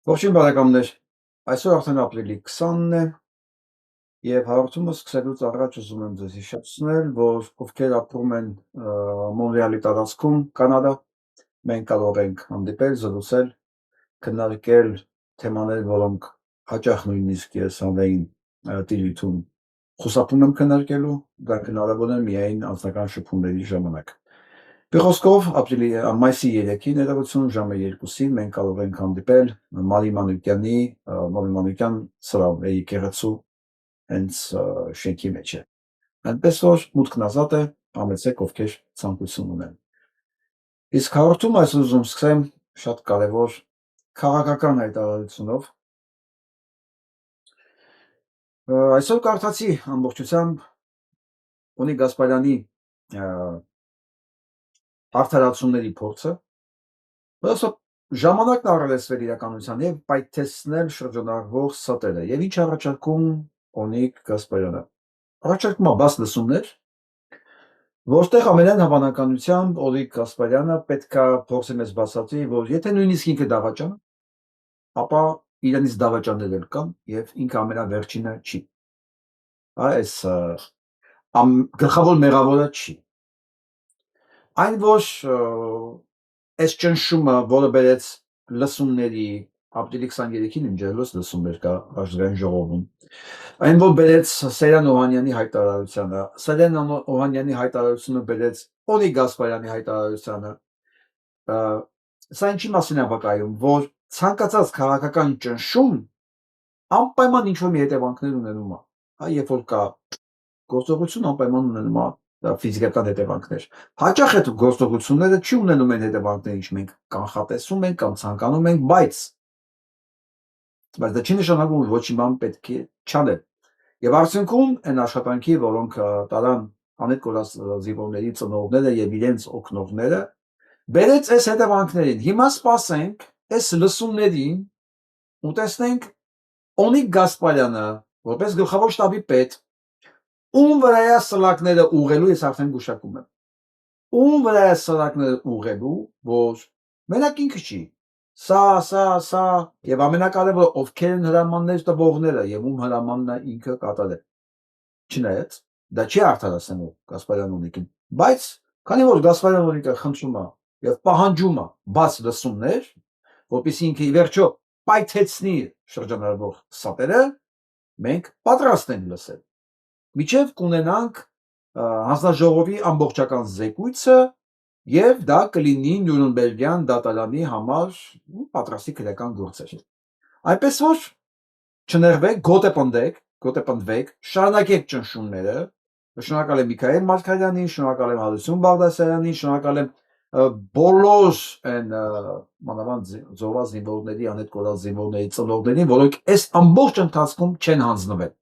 Ողջույն բարեկամներ, այսօր արդեն ապրիլի 20-ն է և հաղորդումը սկսելուց առաջ ուզում եմ ձեզ հիշեցնել, որ ովքեր ապրում են Մոնրեալի տարածքում, Կանադա, մենք կարող ենք հանդիպել, զրուցել, քննարկել թեմաներ, որոնք հաճախ նույնիսկ ես հանրային տիրույթում խուսափում եմ քննարկելու, դա հնարավոր է միայն անձնական շփումների ժամանակ։ Մի խոսքով, մայիսի 3-ի ներողություն ժամը 2-ին մենք կարող ենք հանդիպել Մարի Մանուկյան սրահում, եկեղեցու հենց շենքի մեջ է։ Այնպես որ մուտքն ազատ է, համեցեք ովքեր ցանկություն ունեն։ Իսկ հաղորդումը այսօր ուզում սկսեմ շատ կարևոր քաղաքական հայտարարությունով։ Այսօր կարդացի ամբողջությամբ Օնիկ Գասպարյանի արդարացումների փորձը, որովհետև ժամանակն առերեսվել իրականության եւ պայթեցնել շրջանառվող սատերը։ Եվ ինչ առաջարկում Օնիկ Գասպարյանը։ Առաջարկում է բաց լսումներ, որտեղ ամենայն հավանականությամբ Օնիկ Գասպարյանը պետքա փորձի մեզ բացատրի, որ եթե նույնիսկ ինքը դավաճան, ապա իրենից դավաճաններ էլ կան եւ ինքը ամենավերջինը չի։ Այս գլխավոր մեղավորը չի։ Այն որ այս ճնշումը, որը բերեց լսումների ապրիլի 23-ին ջերլոս լսումներ կա Ազգային ժողովում, այն որ բերեց Սերյան Օհանյանի հայտարարությանը, Սերյան Օհանյանի հայտարարությունը բերեց Օնիկ Գասպարյանի հայտարարությանը, սա ինչի մասին է վկայում, որ ցանկացած քաղաքական ճնշում անպայման ինչ-որ մի հետևանքներ ունենում է, երբ որ կա գործողություն անպայման ունենում է ֆիզիկական հետևանքներ։ Հաճախ այդ գործողությունները չի ունենում այն հետևանքները, ինչ մենք կանխատեսում ենք կամ ցանկանում ենք, բայց դա չի նշանակում, որ ոչ մի բան պետք է չանել։ Եվ արդյունքում այն աշխատանքի, որոնք տարան անետ կորած զինվորների ծնողները եւ իրենց օգնողները, բերեց այս հետևանքներին։ Հիմա սպասենք այս լսումներին ու տեսնենք Օնիկ Գասպարյանը, որպես գլխավոր շտաբի պետ, ում վրա է սլակները ուղղելու, ես արդեն գուշակում եմ։ Ում վրա է սլակները ուղղելու, որ մենակ ինքը չի։ Սա եւ ամենակարևորը ովքեր են հրամաններ տվողները եւ ում հրամանն է ինքը կատարել։ Չնայած դա չի արդարացնում Գասպարյան Օնիկին, բայց քանի որ Գասպարյան Օնիկը խնդրում է եւ պահանջում է բաց լսումներ, որպեսզի ինքը ի վերջո պայթեցնի շրջանառվող սատերը, մենք պատրաստ ենք լսել։ Միջև կունենանք հանձնաժողովի ամբողջական զեկույցը եւ դա կլինի Նյուրնբերգյան դատարանի համար պատրաստի քրեական գործեր։ Այնպես որ չներվեք, գոտեպնդվեք, շարունակեք ճնշումները։ Շնորհակալ եմ Միքայել Մարգարյանին, շնորհակալ եմ Հարություն Բաղդասարյանին, շնորհակալ եմ բոլոր այն մանավանդ զոհված զինվորների, անետ կորած զինվորների ծնողներին, որոնք այս ամբողջ ընթացքում չեն հանձնվել։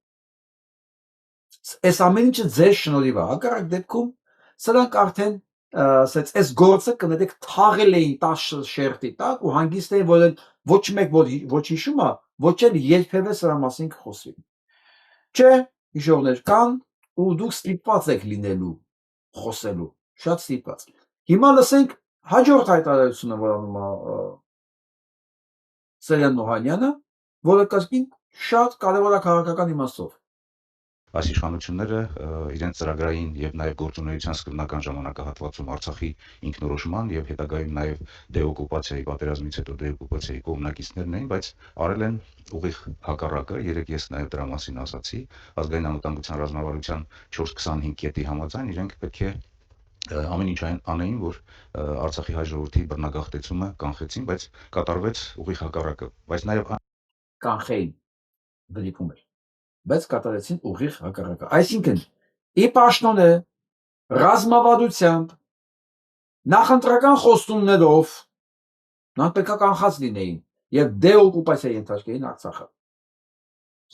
Այս ամեն ինչը ձեր շնորհիվ է, հակառակ դեպքում սրանք արդեն այս գործը կներեք թաղել էին 10 շերտի տակ ու հանգիստ էին, որ ոչ մեկ ոչ հիշում է, ոչ էլ երբևէ սրա մասին կխոսվի։ Չէ, հիշողներ կան ու դուք ստիպված եք լինելու խոսելու, շատ ստիպված։ Հիմա լսենք հաջորդ հայտարարությունը, որ անում է Սերյան Օհանյանը, որը կրկին շատ կարևոր է քաղաքական իմաստով։ Այս իշխանությունները իրենց ծրագրային եւ նաեւ գործունեության սկզբնական ժամանակահատվածում Արցախի ինքնորոշման եւ հետագայում նաեւ դեօկուպացիայի պատերազմից հետո դեօկուպացիայի կողմնակիցներն էին, բայց արել են ուղիղ հակառակը։ Երեք ես նաեւ դրա մասին ասացի։ Ազգային անվտանգության ռազմավարության 425 կետի համաձայն իրենք պետք է ամեն ինչ անեին, որ Արցախի հայ ժողովրդի բռնագաղթեցումը կանխեցին, բայց կատարվեց ուղիղ հակառակը։ Բայց նաեւ կանխեին դեպքում էր, բայց կատարեցին ուղիղ հակառակը։ Այսինքն, ի պաշտոնե ռազմավարությամբ նախընտրական խոստումներով նրանք պետք է կանխած լինեին եւ դեօկուպացիայի ենթարկեին Արցախը։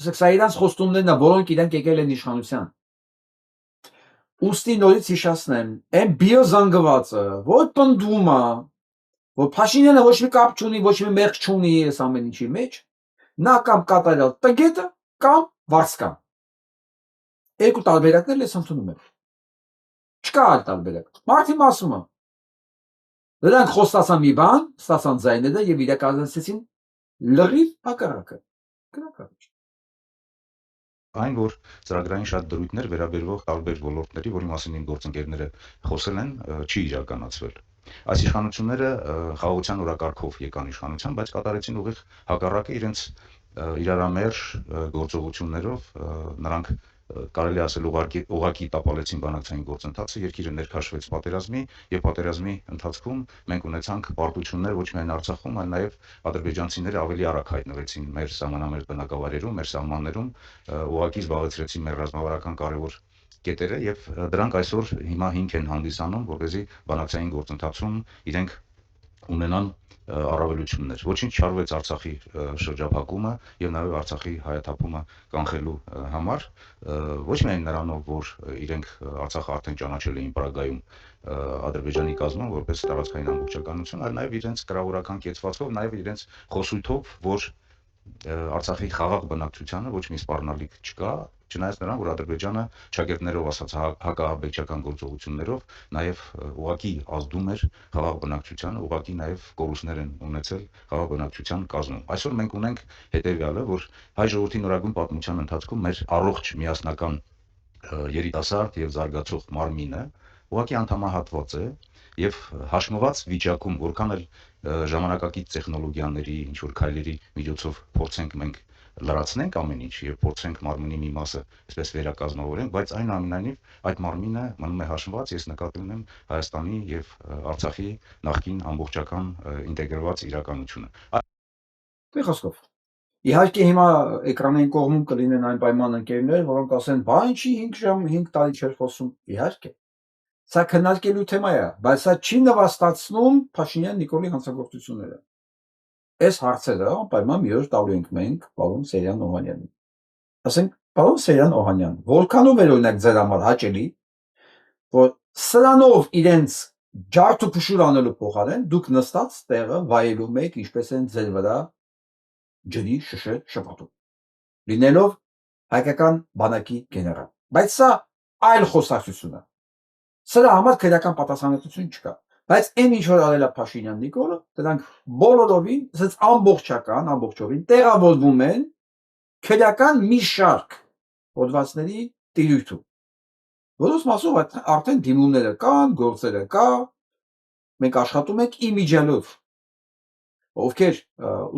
Սա իրանց խոստումներն են, որոնք իրենք եկել են իշխանության։ Ուստի նորից հիշացնեմ, այն բիոզանգվածը, որ պնդում է, որ Փաշինյանը ոչ մի կապ չունի, ոչ մի մեղք չունի այս ամեն ինչի մեջ, նա կամ կատարյալ տգետ է, կամ վարձկան։ Երկու տարբերակներ ես ընդունում եմ։ Չկա այլ տարբերակ։ Մարդին ասում եմ։ Նրանք խոստացան մի բան, ստացան ձայները եւ իրականացրեցին լրիվ հակառակը։ Գրակարիչ։ Այն, որ ծրագրային շատ դրույթներ վերաբերվող տարբեր ոլորտների, որի մասին իմ գործընկերները խոսել են, չի իրականացվել։ Այս իշխանությունները խաղաղության օրակարգով եկան իշխանության, բայց կատարեցին ուղիղ հակառակը իրենց իրարամերժ գործողություններով, նրանք կարելի ասել ուղղակի տապալեցին բանակցային գործընթացը, երկիրը ներքաշվեց պատերազմի, եւ պատերազմի ընթացքում մենք ունեցանք պարտություններ ոչ միայն Արցախում, այլ նաեւ ադրբեջանցիները ավելի արագ հայտնվեցին մեր սահմանամերձ բնակավայրերում, մեր սահմաններում, ուղղակի զբաղեցրեցին մեր ռազմավարական կարևոր կետերը եւ դրանք այսօր հիմա հիմք են հանդիսանում, որպեսզի բանակցային գործընթացում իրենք ունենան առավելություններ։ Ոչինչ չարվեց Արցախի շրջափակումը եւ նաեւ Արցախի հայաթափումը կանխելու համար, ոչ միայն նրանով, որ իրենք Արցախը արդեն ճանաչել էին Պրագայում Ադրբեջանի կազմում որպես տարածքային ամբողջականություն, այլ նաեւ իրենց կրավորական կեցվածքով, նաեւ իրենց խոսույթով, որ Արցախի խաղաղ բնակչությանը ոչ մի սպառնալիք չկա, չնայած նրան, որ Ադրբեջանը ճակերտներով ասած հակաաբեկչական գործողություններով նաև ուղղակի ազդում էր խաղաղ բնակչությանը, ուղղակի նաև կորուստներ են ունեցել խաղաղ բնակչության կազմում։ Այսօր մենք ունենք հետևյալը, որ հայ ժողովրդի նորագույն պատմության ընթացքում մեր առողջ միասնական երիտասարդ եւ զարգացող մարմինը ուղղակի անդամահատված է եւ հաշմված վիճակում, որքան էլ ժամանակակից տեխնոլոգիաների ինչ որ քայլերի միջոցով փորձենք մենք լրացնենք ամեն ինչ եւ փորձենք մարմնի մի մասը այսպես վերակազմավորենք, բայց այնուամենայնիվ այդ մարմինը մնում է հաշմված, ես նկատի ունեմ Հայաստանի եւ Արցախի նախկին ամբողջական ինտեգրված իրականությունը։ Մի խոսքով։ Իհարկե հիմա էկրանային կողմում կլինեն այն պայման ընկերներ, որոնք ասեն, բա ինչի 5 ժամ 5 տարի չէր խոսում։ Իհարկե։ Սա քննարկելու թեմա է, բայց սա չի նվաստացնում Փաշինյան-Նիկոլի հանցագործությունները։ Այս հարցերը անպայման մի օր տալու ենք մենք պարոն Սերյան Օհանյանին։ Ասենք, պարոն Սերյան Օհանյան, որքանով էր օրինակ ձեր համար հաճելի, որ սրանով իրենց ջարդ ու փշուր անելու փոխարեն դուք նստած տեղը վայելում եք, ինչպես են ձեր վրա ջրի շշեր շփոթում, լինելով հայկական բանակի գեներալ։ Բայց սա այլ խոսակցություն է։ Սրա համար քրեական պատասխանատվություն չկա։ Բայց այն ինչ որ արել է Փաշինյան Նիկոլը, դրանք բոլորովին ասած ամբողջովին տեղավորվում են քրեական մի շարք հոդվածների տիրույթում։ Որոնց մասով արդեն դիմումները կան, գործերը կա, մենք աշխատում ենք իմիջիալով։ Ովքեր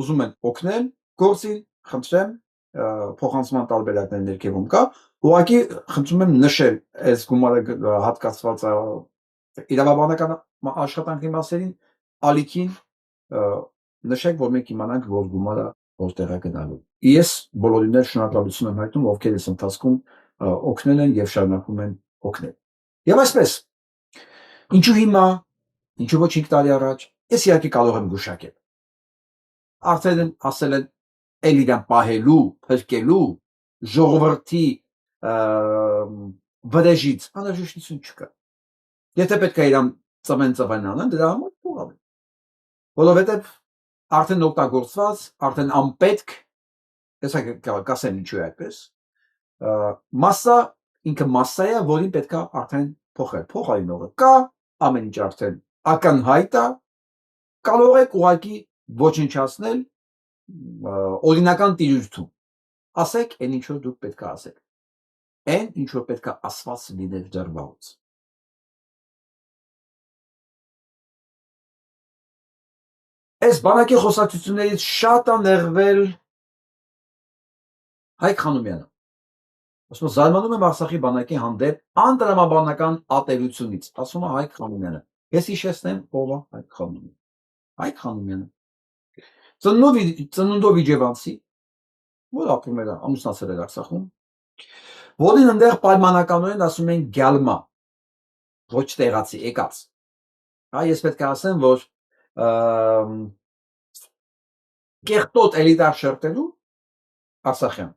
ուզում են օգնել գործին, խնդրեմ, փոխանցման տարբերակներ ներքևում կա, ուղղակի խնդրում եմ նշել այս գումարը հատկացված իրավաբանական աշխատանքի մասերին, ալիքին նշեք, որ մենք իմանանք, որ գումարը որտեղ է գնալու։ Ես բոլորին էլ շնորհակալություն եմ հայտնում, ովքեր այս ընթացքում օգնել են եւ շարունակում են օգնել։ Եվ այսպես, ինչու հիմա, ինչու ոչ 5 տարի առաջ, ես իհարկե կարող եմ գուշակել։ Արդեն ասել են էլ իրան պահելու, փրկելու, ժողովրդի վրեժից անհրաժեշտություն չկա։ Եթե պետք է իրան ծվեն անեն, դրա համար թողավ։ Որովհետև արդեն օգտագործված, արդեն անպետք, հեսա կասեմ ինչու է այդպես, մասսա, ինքը մասսա է, որին պետք է արդեն փոխել, փոխարինողը կա, ամեն ինչ արդեն ակնհայտ է, կարող եք ուղղակի ոչնչացնել օրինական տիրույթում, ասեք այն ինչ որ դուք պետք է ասեք, այն ինչ որ պետք է ասված լիներ դեռ վաղուց։ Այս բանակի խոսակցություններից շատ է նեղվել Հայկ Խանոմյանը։ Ասում եմ, զարմանում եմ Արցախի բանակի հանդեպ անտրամաբանական ատելությունից, ասում է Հայկ Խանոմյանը։ Ես հիշեցնեմ ով է Հայկ Խանոմյանը։ Հայկ Խանոմյանը ծնունդով իջևանցի, որ ապրում էր ամուսնացել էր Արցախում, որին ընդեղ պայմանականորեն ասում են գյալմա, ոչ տեղացի, եկած։ Հա, ես պետք է ասեմ, որ կեղտոտ էլիտար շերտերում Արցախյան,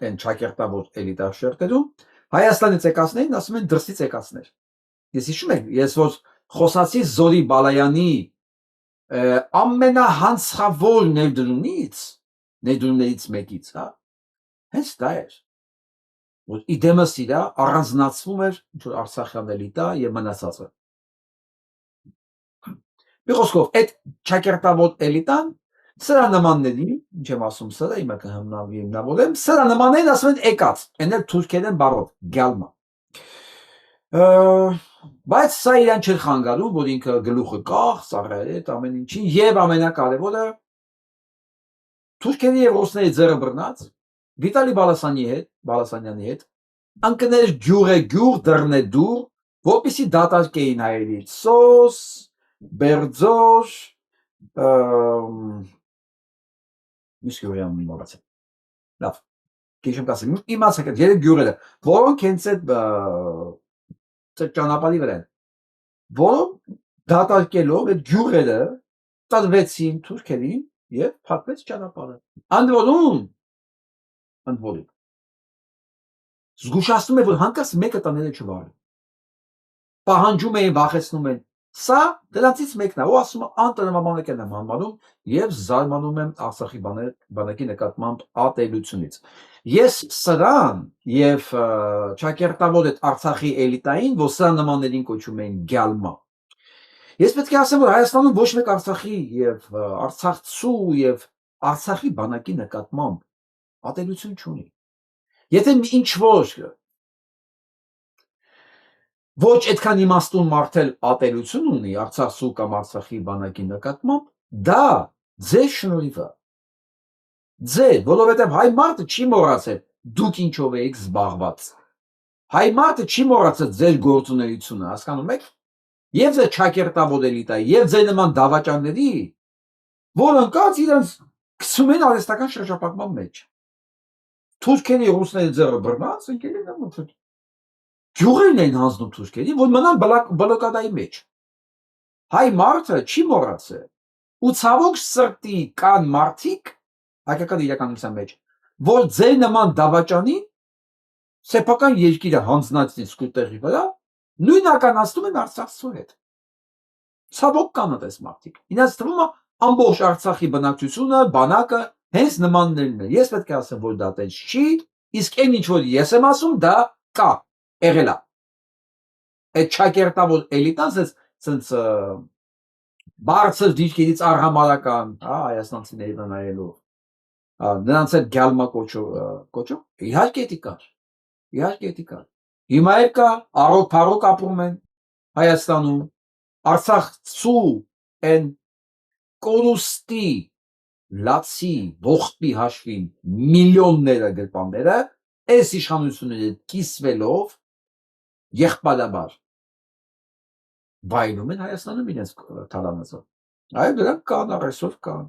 այն ճակերտավոր էլիտար շերտերում Հայաստանից եկածներին ասում են դրսից եկածներ։ Ես հիշում եմ, ես որ խոսացի Զորի Բալայանի ամենահանցավոր ներդրումներից մեկից, հա, հենց դա էր, որ իդեմս իրա առանձնացվում էր ինչ-որ Արցախյան էլիտա եւ մնացածը։ Մի խոսքով, այդ ճակերտավոր էլիտան Սրա նմանների, ինչ եմ ասում, սրա իմը կհմնավորեմ, սրա նմաններին ասում են եկած, էնել թուրքերեն բառով, գալմա։ Բայց սա իրան չէր խանգարում, որ ինքը գլուխը կախ, ծառայել այդ ամեն ինչին, եւ ամենակարևորը թուրքերի եւ ռուսների ձեռը բռնած Վիտալի Բալասանյանի հետ ընկներ գյուղ դռնե դուր, որպեսի դատարկեին հայերի սոս, բերձոր, միշտ գյուղյան մոռացել։ Լավ, քիչ եմ կասեմ, իմացեք, երեք գյուղերը, որոնք հենց այդ ճանապարհի վրա են, որոնք դատարկելով այդ գյուղերը տրվեցին թուրքերին եւ փակվեց ճանապարհը։ Ընդ որում զգուշացնում է, որ հանկարծ մեկը տաները չվարի։ Պահանջում էին, վախեցնում են։ Սա դրանցից մեկն է, ով ասում է անտրամաբանական եմ համարում եւ զարմանում եմ Արցախի բանակի նկատմամբ ատելությունից։ Ես սրան եւ ճակերտավոր այդ Արցախի էլիտային, որ սրա նմաններին կոչում էին գալմա։ Ես պետք է ասեմ, որ Հայաստանում ոչ մեկ Արցախի եւ Արցախցու եւ Արցախի բանակի նկատմամբ ատելություն չունի։ Եթե ինչ ոչ այդքան իմաստուն մարդել ատելություն ունի Արցախցու կամ Արցախի բանակի նկատմամբ, դա ձեր շնորհիվ է։ Ձեր, որովհետեւ հայ մարդը չի մոռացել դուք ինչով եք զբաղված։ Հայ մարդը չի մոռացել ձեր գործունեությունը, հասկանում եք։ Եվ ձեր ճակերտավոր էլիտայի, եւ ձեր նման դավաճանների, որոնք կած իրենց գցում են արհեստական շրջապատման մեջ։ Թուրքերի ռուսների ձեռը բռնած, ընկել են ամոթ։ Գյուղերն են հանձնում թուրքերի, որ մնան բլոկադայի մեջ։ Հայ մարդը չի մոռացել։ Ու ցավոք սրտի կան մարդիկ հայկական իրականության մեջ, որ ձեր նման դավաճանին սեփական երկիրը հանձնածին սկուտերի վրա նույնականացնում են Արցախցու հետ։ Ցավոք կան այդպես մարդիկ։ Ինձ թվում է ամբողջ Արցախի բնակչությունը, բանակը հենց նմաններն են։ Ես պետք է ասեմ, որ դա տես չի, իսկ այն ինչ որ ես եմ ասում, դա կա, եղել է։ Այդ ճակերտավոր էլիտան sense բարձր դիրքերից արհամարական, հայաստանցիների վրա նայելով, նրանց այդ գալմա կոչով, իհարկե կար։ Հիմա էլ կա, առօք ապրում են Հայաստանում, Արցախցու են կորուստի, լացի, ողբի հաշվին միլիոնները գրպանները, այս իշխանությունները կիսվելով եղբայրաբար վայելում են Հայաստանում իրենց թալանացով։ Այո, դրանք կան, առեսօր կան։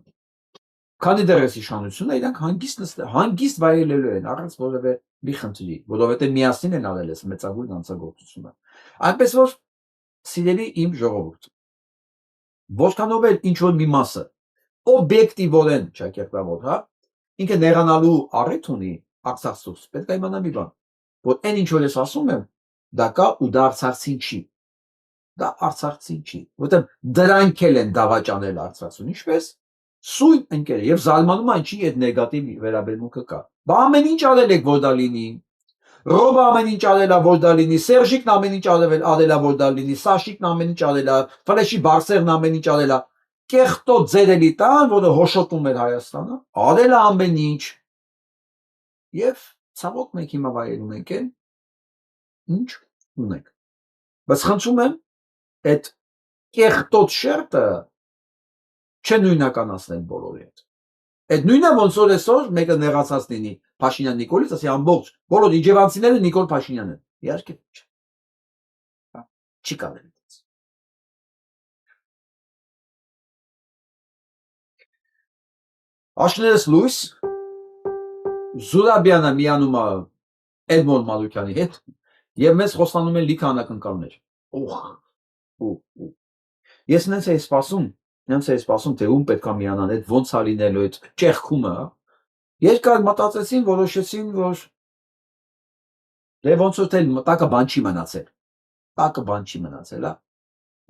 Քանի դեռ այս իշխանությունը իրանք հանգիստ վայելելու են առանց որևէ մի խնդրի, որովհետև միասին են արել այս մեծագույն անձագործությունը։ Այնպես որ սիրելի իմ ժողովուրդ, որքանով էլ ինչ որ մի մասը օբյեկտիվորեն ճակերտավոր, ինքը նեղանալու առիթ ունի Արցախցուց, պետք է իմանա մի բան, որ այն ինչ որ ես ասում եմ, դա կա ու դա արցախցին չի։ Դա արցախցին չի, որտեղ դրանք էլ են դավաճանել Արցախցուն, ինչպես սույն ընկեր եւ զարմանում այն չի այդ նեգատիվ վերաբերմունքը կա։ Բա ամեն ինչ արել եք որ դա լինի։ Ռոբը ամեն ինչ արելա որ դա լինի, Սերժիկն ամեն ինչ արելա որ դա լինի, Սաշիկն ամեն ինչ արելա, Ֆլեշի Բարսերն ամեն ինչ արելա։ Կեղտո ձեր էլիտան, որը հոշոտում էր Հայաստանը, արելա ամեն ինչ։ Եվ ցավոք մենք հիմա վայելում ենք այն, ինչ ունենք։ Բայց խնդրում եմ այդ կեղտոտ շերտը չնույնականացնել բոլորի հետ։ Այդ նույնը ոնց որ այսօր մեկը նեղացած լինի Փաշինյան Նիկոլից, ասի ամբողջ բոլոր իջևանցիները Նիկոլ Փաշինյանն են։ Իհարկե չէ։ Չի կարելի։ Աշներս լույս Զուրաբյանը միանում է Էդմոն Մանուկյանի հետ եւ մեզ խոստանում են լիքը անակնկալներ։ Ես նենց էի սպասում, թե ում պետք է միանան, այդ ոնց է լինելու այդ ճեղքումը։ Երկար մտածեցին, որոշեցին, որ դե ոնց որ թե տակը բան չի մնացել։ Տակը բան չի մնացել, հա։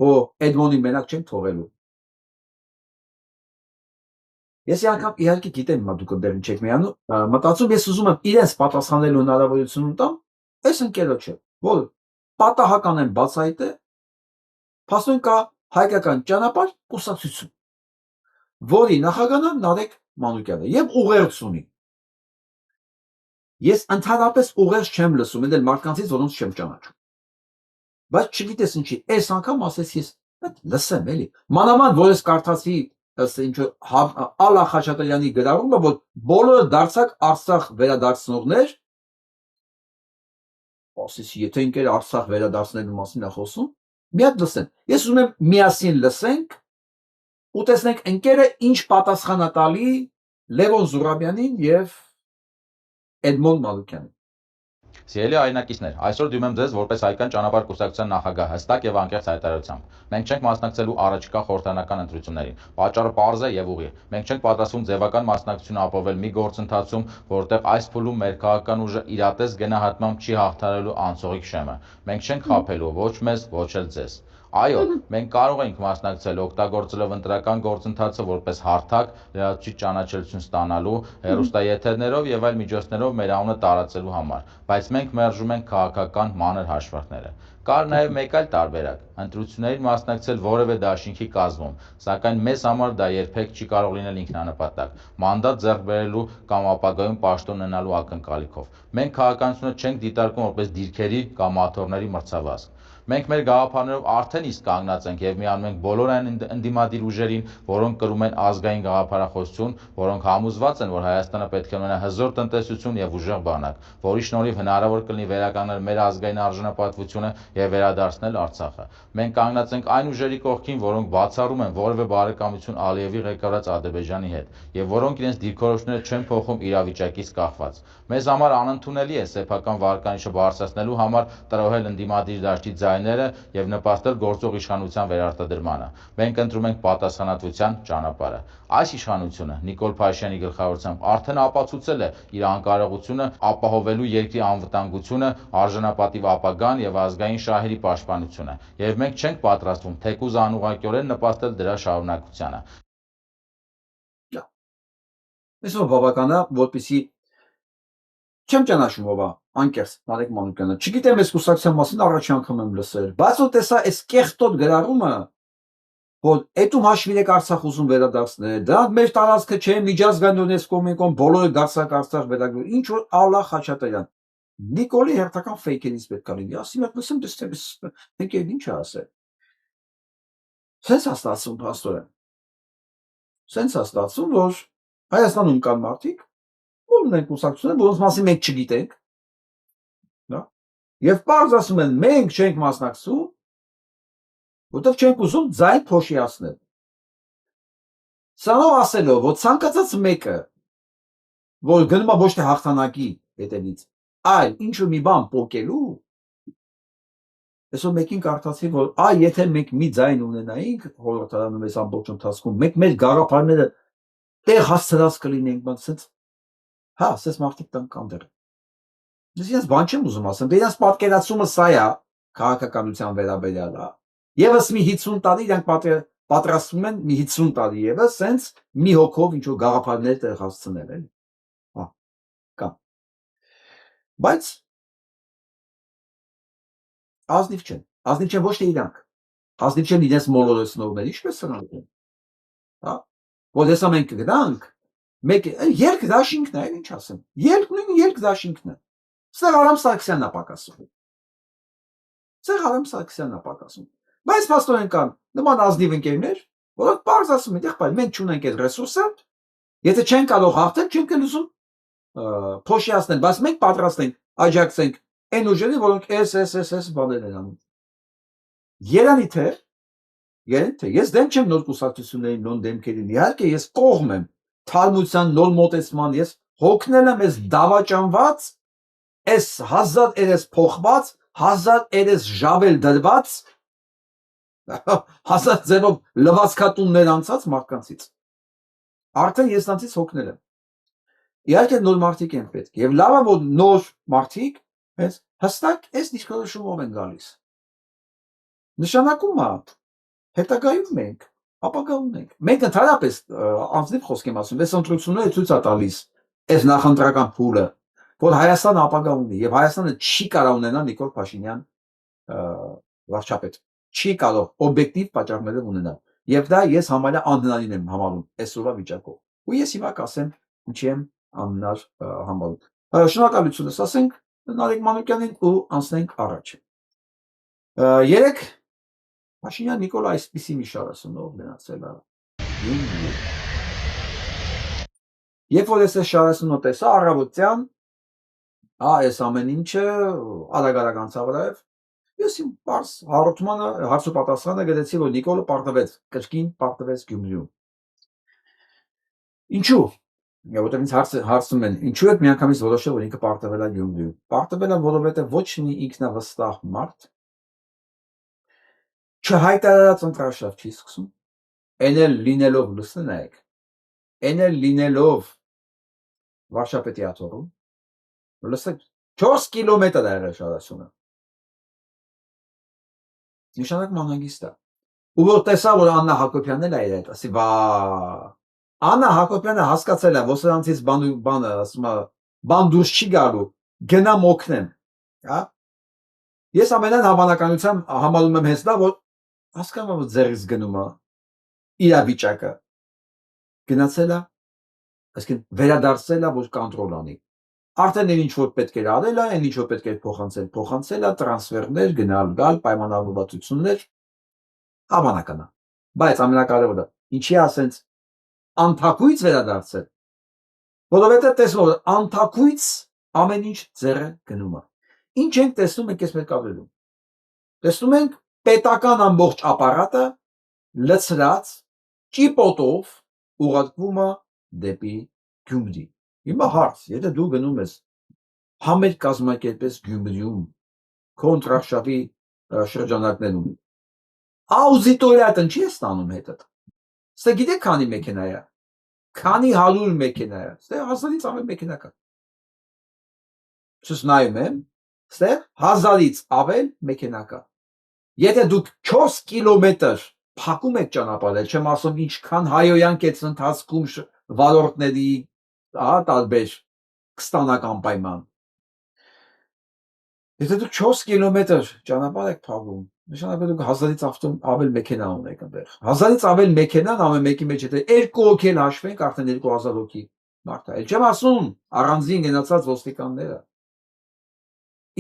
Հո Էդմոնին մենակ չեն թողելու։ Ես իհարկե գիտեմ, հիմա դուք դեռ չեք միանում, մտածում ես ուզում եմ իրենց պատասխանելու հնարավորություն տամ, այս ընկերոջը, որ պատահական են բացահայտել, փաստորեն կա հայկական ճանապարհ կուսակցություն։ որի նախագահն է Նարեկ Մանուկյանը եւ ուղերձ ունի։ Ես ընդհանրապես ուղերձ չեմ լսում, այլ մարդկանցից, որոնց չեմ ճանաչում։ Բայց չգիտես ինչի, այս անգամ ասես ես լսեմ էլի։ Մանավանդ որ ես կարդացի ինչ Ալլա Խաչատրյանի գրառումը, որ բոլորը դարձակ Արցախ վերադարձնողներ, ասես եթե ինքեր Արցախ վերադարձնելու մասին է խոսում, մի հատ լսեմ։ Ես ուզում եմ միասին լսենք ու տեսնենք ընկերը ինչ պատասխան է տալի Լևոն Զուրաբյանին եւ Էդմոն Մանուկյանին։ Սիրելի հայրենակիցներ, այսօր դիմում եմ ձեզ որպես Հայկական ճանապարհ կուսակցության նախագահ հստակ եւ անկեղծ հայտարարությամբ։ Մենք չենք մասնակցելու առաջիկա խորհրդարանական ընտրություններին։ Պատճառը պարզ է եւ ուղիղ։ Մենք չենք պատրաստվում ձևական մասնակցություն ապահովել մի գործընթացում, որտեղ այս փուլում մեր քաղաքական ուժը իրատես գնահատմամբ չի հաղթահարելու անցողիկ շեմը։ Մենք չենք խաբելու ոչ մեզ, ոչ էլ ձեզ։ Այո, մենք կարող ենք մասնակցել օգտագործելով ընտրական գործընթացը որպես հարթակ լրացուցիչ ճանաչելիություն ստանալու, հեռուստաեթերներով եւ այլ միջոցներով մեր անունը տարածելու համար, բայց մենք մերժում ենք քաղաքական մանր հաշվարկները։ Կար նաև մեկ այլ տարբերակ՝ ընտրություններին մասնակցել որևէ դաշինքի կազմում, սակայն մեզ համար դա երբեք չի կարող լինել ինքնանպատակ, մանդատ ձեռք բերելու կամ ապագայում պաշտոն ունենալու ակնկալիքով։ Մենք քաղաքականությունը չենք դիտարկում որպես դիրքերի կամ աթոռների մրցավազք։ Մենք մեր գաղափարներով արդեն իսկ կանգնած ենք եւ միանում ենք բոլոր այն ընդդիմադիր ուժերին, որոնք կրում են ազգային գաղափարախոսություն, որոնք համոզված են, որ Հայաստանը պետք է ունենա հզոր տնտեսություն եւ ուժեղ բանակ, որի շնորհիվ հնարավոր կլինի վերականգնել մեր ազգային արժանապատվությունը եւ վերադարձնել Արցախը։ Մենք կանգնած ենք այն ուժերի կողքին, որոնք բացառում են որևէ բարեկամություն Ալիևի ղեկավարած Ադրբեջանի հետ եւ որոնք իրենց դիրքորոշումները չեն փոխում իրավիճակից կախված։ Մեզ համար անընդունելի է սեփական վարկանիշը բարձրացնելու համար տրոհել ընդդիմադիր դաշտի ձայները եւ նպաստել գործող իշխանության վերարտադրմանը։ Մենք ընտրում ենք պատասխանատվության ճանապարհը։ Այս իշխանությունը Նիկոլ Փաշինյանի գլխավորությամբ արդեն ապացուցել է իր անկարողությունը ապահովելու երկրի անվտանգությունը, արժանապատիվ ապագան եւ ազգային շահերի պաշտպանությունը, եւ մենք չենք պատրաստվում թեկուզ անուղղակիորեն նպաստել դրա շարունակությանը։ Այսօր բավական է, որպեսի չեմ ճանաչում ով է անկեղծ Նարեկ Մանուկյանը։ Չգիտեմ այս կուսակցության մասին առաջի անգամ եմ լսել, բայց որ տեսա այս կեղտոտ գրառումը, որ էտում հաշվին եք Արցախ ուզում վերադարձնել, դրանք մեր տարածքը չէ, միջազգային ՅՈՒՆԵՍԿՕ-ում են բոլորը դարձակ Արցախ վերագրում, ինչ որ Ալլա Խաչատրյան։ Նիկոլի հերթական ֆեյքերից պետք է լինի, ասի մոտ լսեմ դες եկել ինչ է ասել։ Սենց է ստացվում, փաստորեն։ Սենց է ստացվում, որ Հայաստանում կան մարդիկ, որ ունեն կուսակցություն, որոնց մասին մենք չգիտենք, դա։ Եվ պարզ ասում են, մենք չենք մասնակցում, որտեղ չենք ուզում ձայն փոշիացնել։ Սրանով ասելով, որ ցանկացած մեկը, որ գնում է ոչ թե հաղթանակի հետևից, այլ ինչ-որ մի բան փոկելու, այսօր մեկին կարդացի, որ եթե մենք մի ձայն ունենայինք խորհրդարանում այս ամբողջ ընթացքում, մենք մեր գաղափարները տեղ հասցրած կլինենք, բայց սենց հա, ասես մարդիկ տան կան դեռ։ Ես իրենց բան չեմ ուզում ասեմ, դե իրենց պատկերացումը սա է քաղաքականության վերաբերյալ, հա։ Եվս մի 50 տարի իրանք պատրաստվում են մի 50 տարի եւս սենց մի հոգով ինչ որ գաղափարներ տեղ հասցնել են։ Հա, կա։ Բայց ազնիվ չեն։ Ազնիվ չեն ոչ թե իրանք։ Ազնիվ չեն իրենց մոլորեցնողները, ինչպես սրանք են։ Հա։ Որ հեսա մենք գնանք, մեկ երկ դաշինքն է, ինչ ասեմ։ Երկ դաշինքն է։ Ստեղ Արամ Սարգսյանն է պակասում։ Ստեղ Արամ Սարգսյանն է պակասում։ Բայց փաստորեն կան նման ազնիվ ընկերներ, որոնք բարձ ասում են, եղբայր, մենք չունենք այդ ռեսուրսը, եթե չեն կարող հաղթել, չենք ուզում փոշիացնել, բայց մենք պատրաստ ենք աջակցենք այն ուժերին, որոնք էս բաներ են անում։ Երանի թե ես դեմ չեմ նոր կուսակցություններին, նոր դեմքերին, իհարկե ես կողմ եմ թարմության նոր մոտեցման, ես հոգնել եմ այս դավաճանված, այս հազար երես փոխված, հազար երես ժավել դրված, հազար ձևով լվացքատուններ անցած մարդկանցից։ Արդեն ես նրանցից հոգնել եմ։ Իհարկե նոր մարդիկ են պետք, եւ լավ է, որ նոր մարդիկ հենց հստակ այս դիրքորոշումով են գալիս։ Նշանակում է հետագայում մենք ապագա ունենք։ Մենք ընդհանրապես անձնիվ խոսք եմ ասում, այս ընտրությունները ցույց է տալիս այս նախընտրական փուլը, որ Հայաստանը ապագա ունի եւ Հայաստանը չի կարող ունենալ Նիկոլ Փաշինյան վարչապետ։ Չի կարող օբյեկտիվ պատճառներով ունենալ։ Եվ դա ես համարյա անհնարին եմ համարում այսօրվա վիճակով։ Ու ես հիմա կասեմ ինչի եմ անհնար համարում։ Շնորհակալություն ասենք Նարեկ Մանուկյանին ու անցնենք առաջ։ Երեք Փաշինյան Նիկոլ այսպիսի մի շարասունով գնացել է։ Երբ որ ես այս շարասունը տեսա առավոտյան, այս ամեն ինչը արագ անցավ վրայով, ես իմ պարզ հարցումանը, հարցու պատասխանը գտեցի, որ Նիկոլը պարտվեց, կրկին պարտվեց Գյումրիում։ Ինչու՞։ Որտեղ ինձ հարցնում են, ինչու եք միանգամից որոշել, որ ինքը պարտվել է Գյումրիում։ Պարտվել է, որովհետև ոչ մի ինքնավստահ մարդ չհայտարարած ընտրաշարժ չի սկսում, այն էլ լինելով լսում եք, այն էլ լինելով վարշապետի աթոռում, լսեք 4 կիլոմետր է եղել շարասունը։ Նշանակում անհանգիստ է։ Ու որ տեսա, որ Աննա Հակոբյանն էլ է իր հետ, ասի, վա, Աննա Հակոբյանը հասկացել է, որ սրանցից բանը, ասում է, բան դուրս չի գալու, գնամ օգնեմ, հա։ Ես ամենայն հավանականությամբ համարում եմ հենց դա, որ հասկանում եմ, որ ձեռից գնում է իրավիճակը, գնացել է, այսինքն վերադարձել է, որ կոնտրոլ անի։ Արդեն ինչ որ պետք էր արել է, այն ինչ որ պետք էր փոխանցել է, տրանսֆերներ, գնալ-գալ, պայմանավորվածություններ, հավանական է։ Բայց ամենակարևորը, ինչի ասենց անթակույց վերադարձել, որովհետև տեսնում որ անթակույց ամեն ինչ ձեռը գնում է։ Ինչ ենք տեսնում ենք այս մեր կադրերում։ Տեսնում ենք պետական ամբողջ ապարատը լցրած ճիպոտով ուղարկվում է դեպի Գյումրի։ Հիմա հարց, եթե դու գնում ես համեր կազմակերպես Գյումրիում կոնտրաշավի շրջանակներում, աուդիտորիա չի ստանում հետդ։ Ստե գիտեք քանի մեքենա է։ Քանի 100 մեքենա է։ Ստե 1000-ից ավել մեքենա կա։ Ես նայում եմ, ստե 1000-ից ավել մեքենա կա։ Եթե դուք 4 կիլոմետր փակում եք ճանապարհը, չեմ ասում ինչքան հայոյան կեց ընթացքում վարորդների, տարբեր կստանական պայման։ Եթե դուք 4 կիլոմետր ճանապարհ եք փակում, նշանակում է դուք 1000-ից ավել մեքենա ունեք այնտեղ։ 1000-ից ավել մեքենան ամեն մեկի մեջ եթե 2 հոգի էլ հաշվենք, արդեն 2000 հոգի մարդ է։ Չեմ ասում առանձին գնացած ոստիկանները։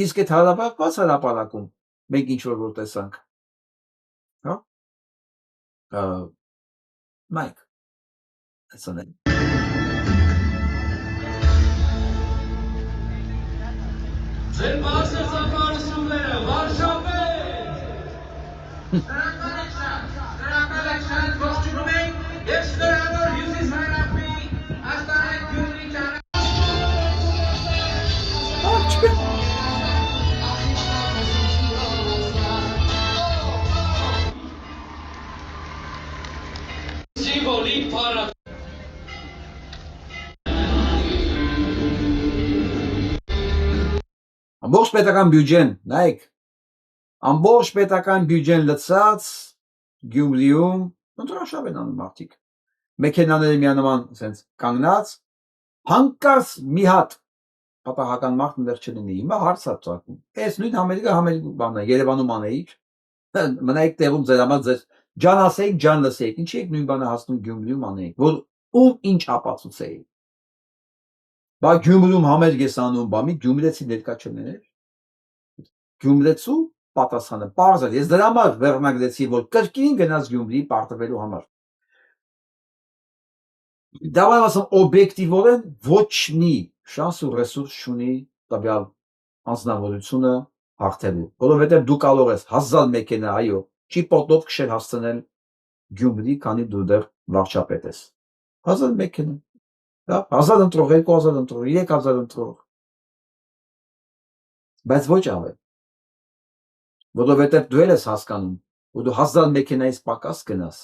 Իսկ այդ հարաբերված հրապարակում մենք ինչ որ տեսանք, հա? Մայք։ Այսօր Ձեր բարձրացանությունները վարշապետ։ Շնորհակալ եք շատ ողջունում ենք եւ շնորհավոր հյուսիս հայրապի Աստանետ Գյումրի Սիմվոլիկ փառատ ամբողջ պետական բյուջեն, նայեք, ամբողջ պետական բյուջեն լցած Գյումրիում, ընտրաշավ են անում մարդիկ, մեքենաները միանման սենց կանգնած, հանկարծ մի հատ պատահական մարդ ընդեղ չլինի, հիմա հարց է ծագում, այս նույն համերգը բանը, Երևանում անեիք, մնայիք տեղում ձեր համար ձեր ջան ասեիք, ջան լսեիք, ինչի եք նույն բանը հասնում Գյումրիում անեիք, որ ում ինչ ապացուցեիք։ Բա Գյումրիում համերգ ես անում, բա մի գյումրեցի ներկա չլիներ։ Գյումրեցու պատասխանը պարզ է, ես դրա համար վերնագրեցի, որ կրկին գնաց Գյումրի պարտվելու համար։ Դա ասում օբյեկտիվորեն ոչ մի շանս ու ռեսուրս չունի տվյալ անձնավորությունը հաղթելու, որովհետև դու կարող ես 1000 մեքենա, այո, ճիպոտով քշել հասցնել Գյումրի, քանի դու դեռ վարչապետ ես։ 1000 մեքենա, 1000 ընտրող, 2000 ընտրող, 3000 ընտրող, բայց ոչ ավել, որովհետև դու ես հասկանում, որ դու 1000 մեքենայից պակաս գնաս,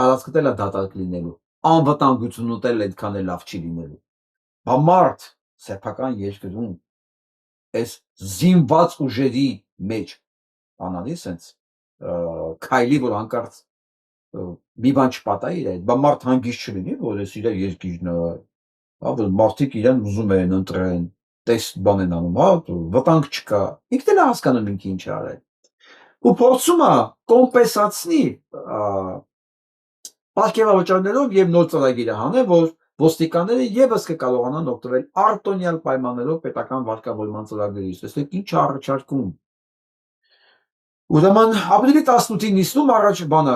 տարածքդ էլ է դատարկ լինելու, անվտանգությունն էլ այդքան էլ լավ չի լինելու։ Բա մարդ սեփական երկրում այս զինված ուժերի մեջ անանի սենց քայլի, որ հանկարծ մի բան չպատահի իր հետ, բա մարդ հանգիստ չլինի, որ ես իր երկիրն է, որ մարդիկ իրեն ուզում են ընտրեն, տեստ բան են անում, վտանգ չկա, ինքն էլ է հասկանում ինքը ինչ արել։ ու փորձում է կոմպենսացնի պարգևավճարներով եւ նոր ծրագիր հանել, որ ոստիկանները եւս կկարողանան օգտվել արտոնյալ պայմաններով պետական վարկավորման ծրագրերից։ Տեսեք ինչ է առաջարկում։ Ուրեմն ապրիլի 18-ին նիստում առաջ բանը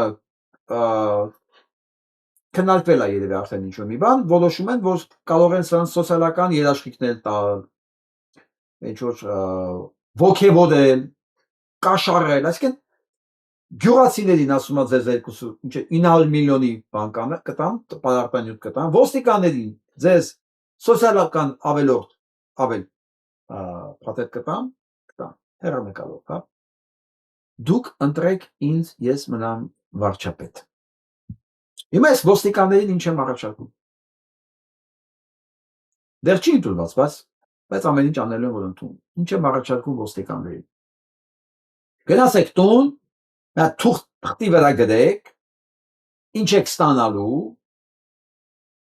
քննարկվել է երևի արդեն ինչ-որ մի բան, որոշում են, որ կարող են սրանց սոցիալական երաշխիքներ տալ, ինչ-որ ոգևորել, կաշառել, այսինքն գյուղացիներին ասում է ձեզ 900 միլիոնի բան կտամ, պարարտանյութ կտամ, ոստիկաններին ձեզ սոցիալական ավել փաթեթ կտամ, հեռանկարով, հա։ Դուք ընտրեք ինձ, ես մնամ վարչապետ։ Հիմա այս ոստիկաններին ինչ եմ առաջարկում։ Դեռ չի ընդունված, բայց ամեն ինչ անելու եմ, որ ընդունում։ Ինչ եմ առաջարկում ոստիկաններին։ Գնացեք տուն, նա թղթի վրա գրեք, ինչ եք ստանալու,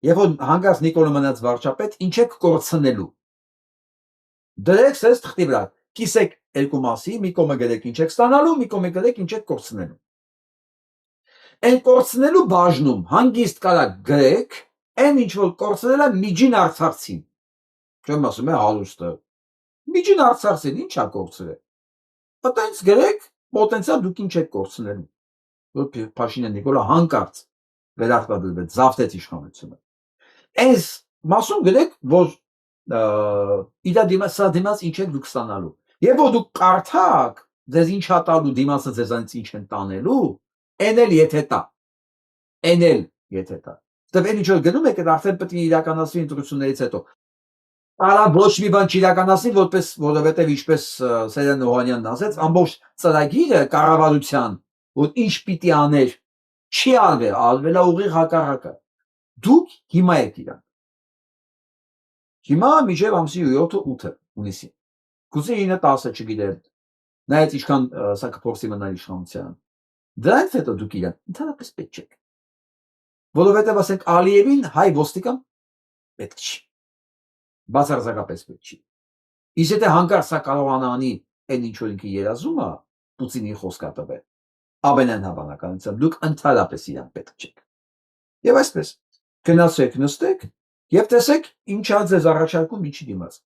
եւ որ հանգած Նիկոլը մնաց վարչապետ, ինչ եք կորցնելու։ Դրեք սես թղթի վրա, կիսեք երկու մասի, մի կողմը գրեք ինչ եք ստանալու, մի կողմը գրեք ինչ եք կորցնելու։ Այն կորցնելու բաժնում հանգիստ կարա գրեք, այն ինչ որ կորցնել է միջին արցախցին։ Չեմ ասում է հարուստը։ Միջին արցախցին ինչ է կորցրել։ Այդտենց գրեք, պոտենցիալ դուք ինչ եք կորցնելու։ Որ Փաշինյան Նիկոլը հանկարծ վերարտադրվեց, զավթեց իշխանությունը։ Այս մասում գրեք, որ իրա դիմաց ինչ եք դուք ստանալու։ Եվ որ դուք կարդաք, ձեզ ինչ է տալու, դիմացը ձեզանից ինչ են տանելու, այն էլ եթե տա։ Ստեփ այն ինչ որ գնում եք, արդեն պետք է իրականացվի ընտրություններից հետո։ Արա ոչ մի բան չիրականացնի, որովհետև ինչպես Սերեն Օհանյանն ասաց, ամբողջ ծրագիրը կառավարության, որ ինչ պիտի աներ, չի արվել է ուղիղ հակառակը։ Դուք հիմա եք իրան։ Հիմա մինչև ամսի 7-8 հունիսին։ Գուցե 9-10 չգիտեմ։ Նայած ինչքան սա կփորձի մնալ իշխանության։ Դրանից հետո դուք իրան ընդհանրապես պետք չեք։ Որովհետև ասենք Ալիևին հայ ոստիկան պետք չի։ Բացարձակապես պետք չի։ Իսկ եթե հանկարծ սա կարողանա անի այն ինչ որ ինքը երազում է, Պուտինի խոսքա տվել, ամենայն հավանականությամբ դուք ընդհանրապես իրան պետք չեք։ Եվ այսպես գնացեք, նստեք եւ տեսեք ինչ է ձեզ առաջարկում ինչի դիմաց։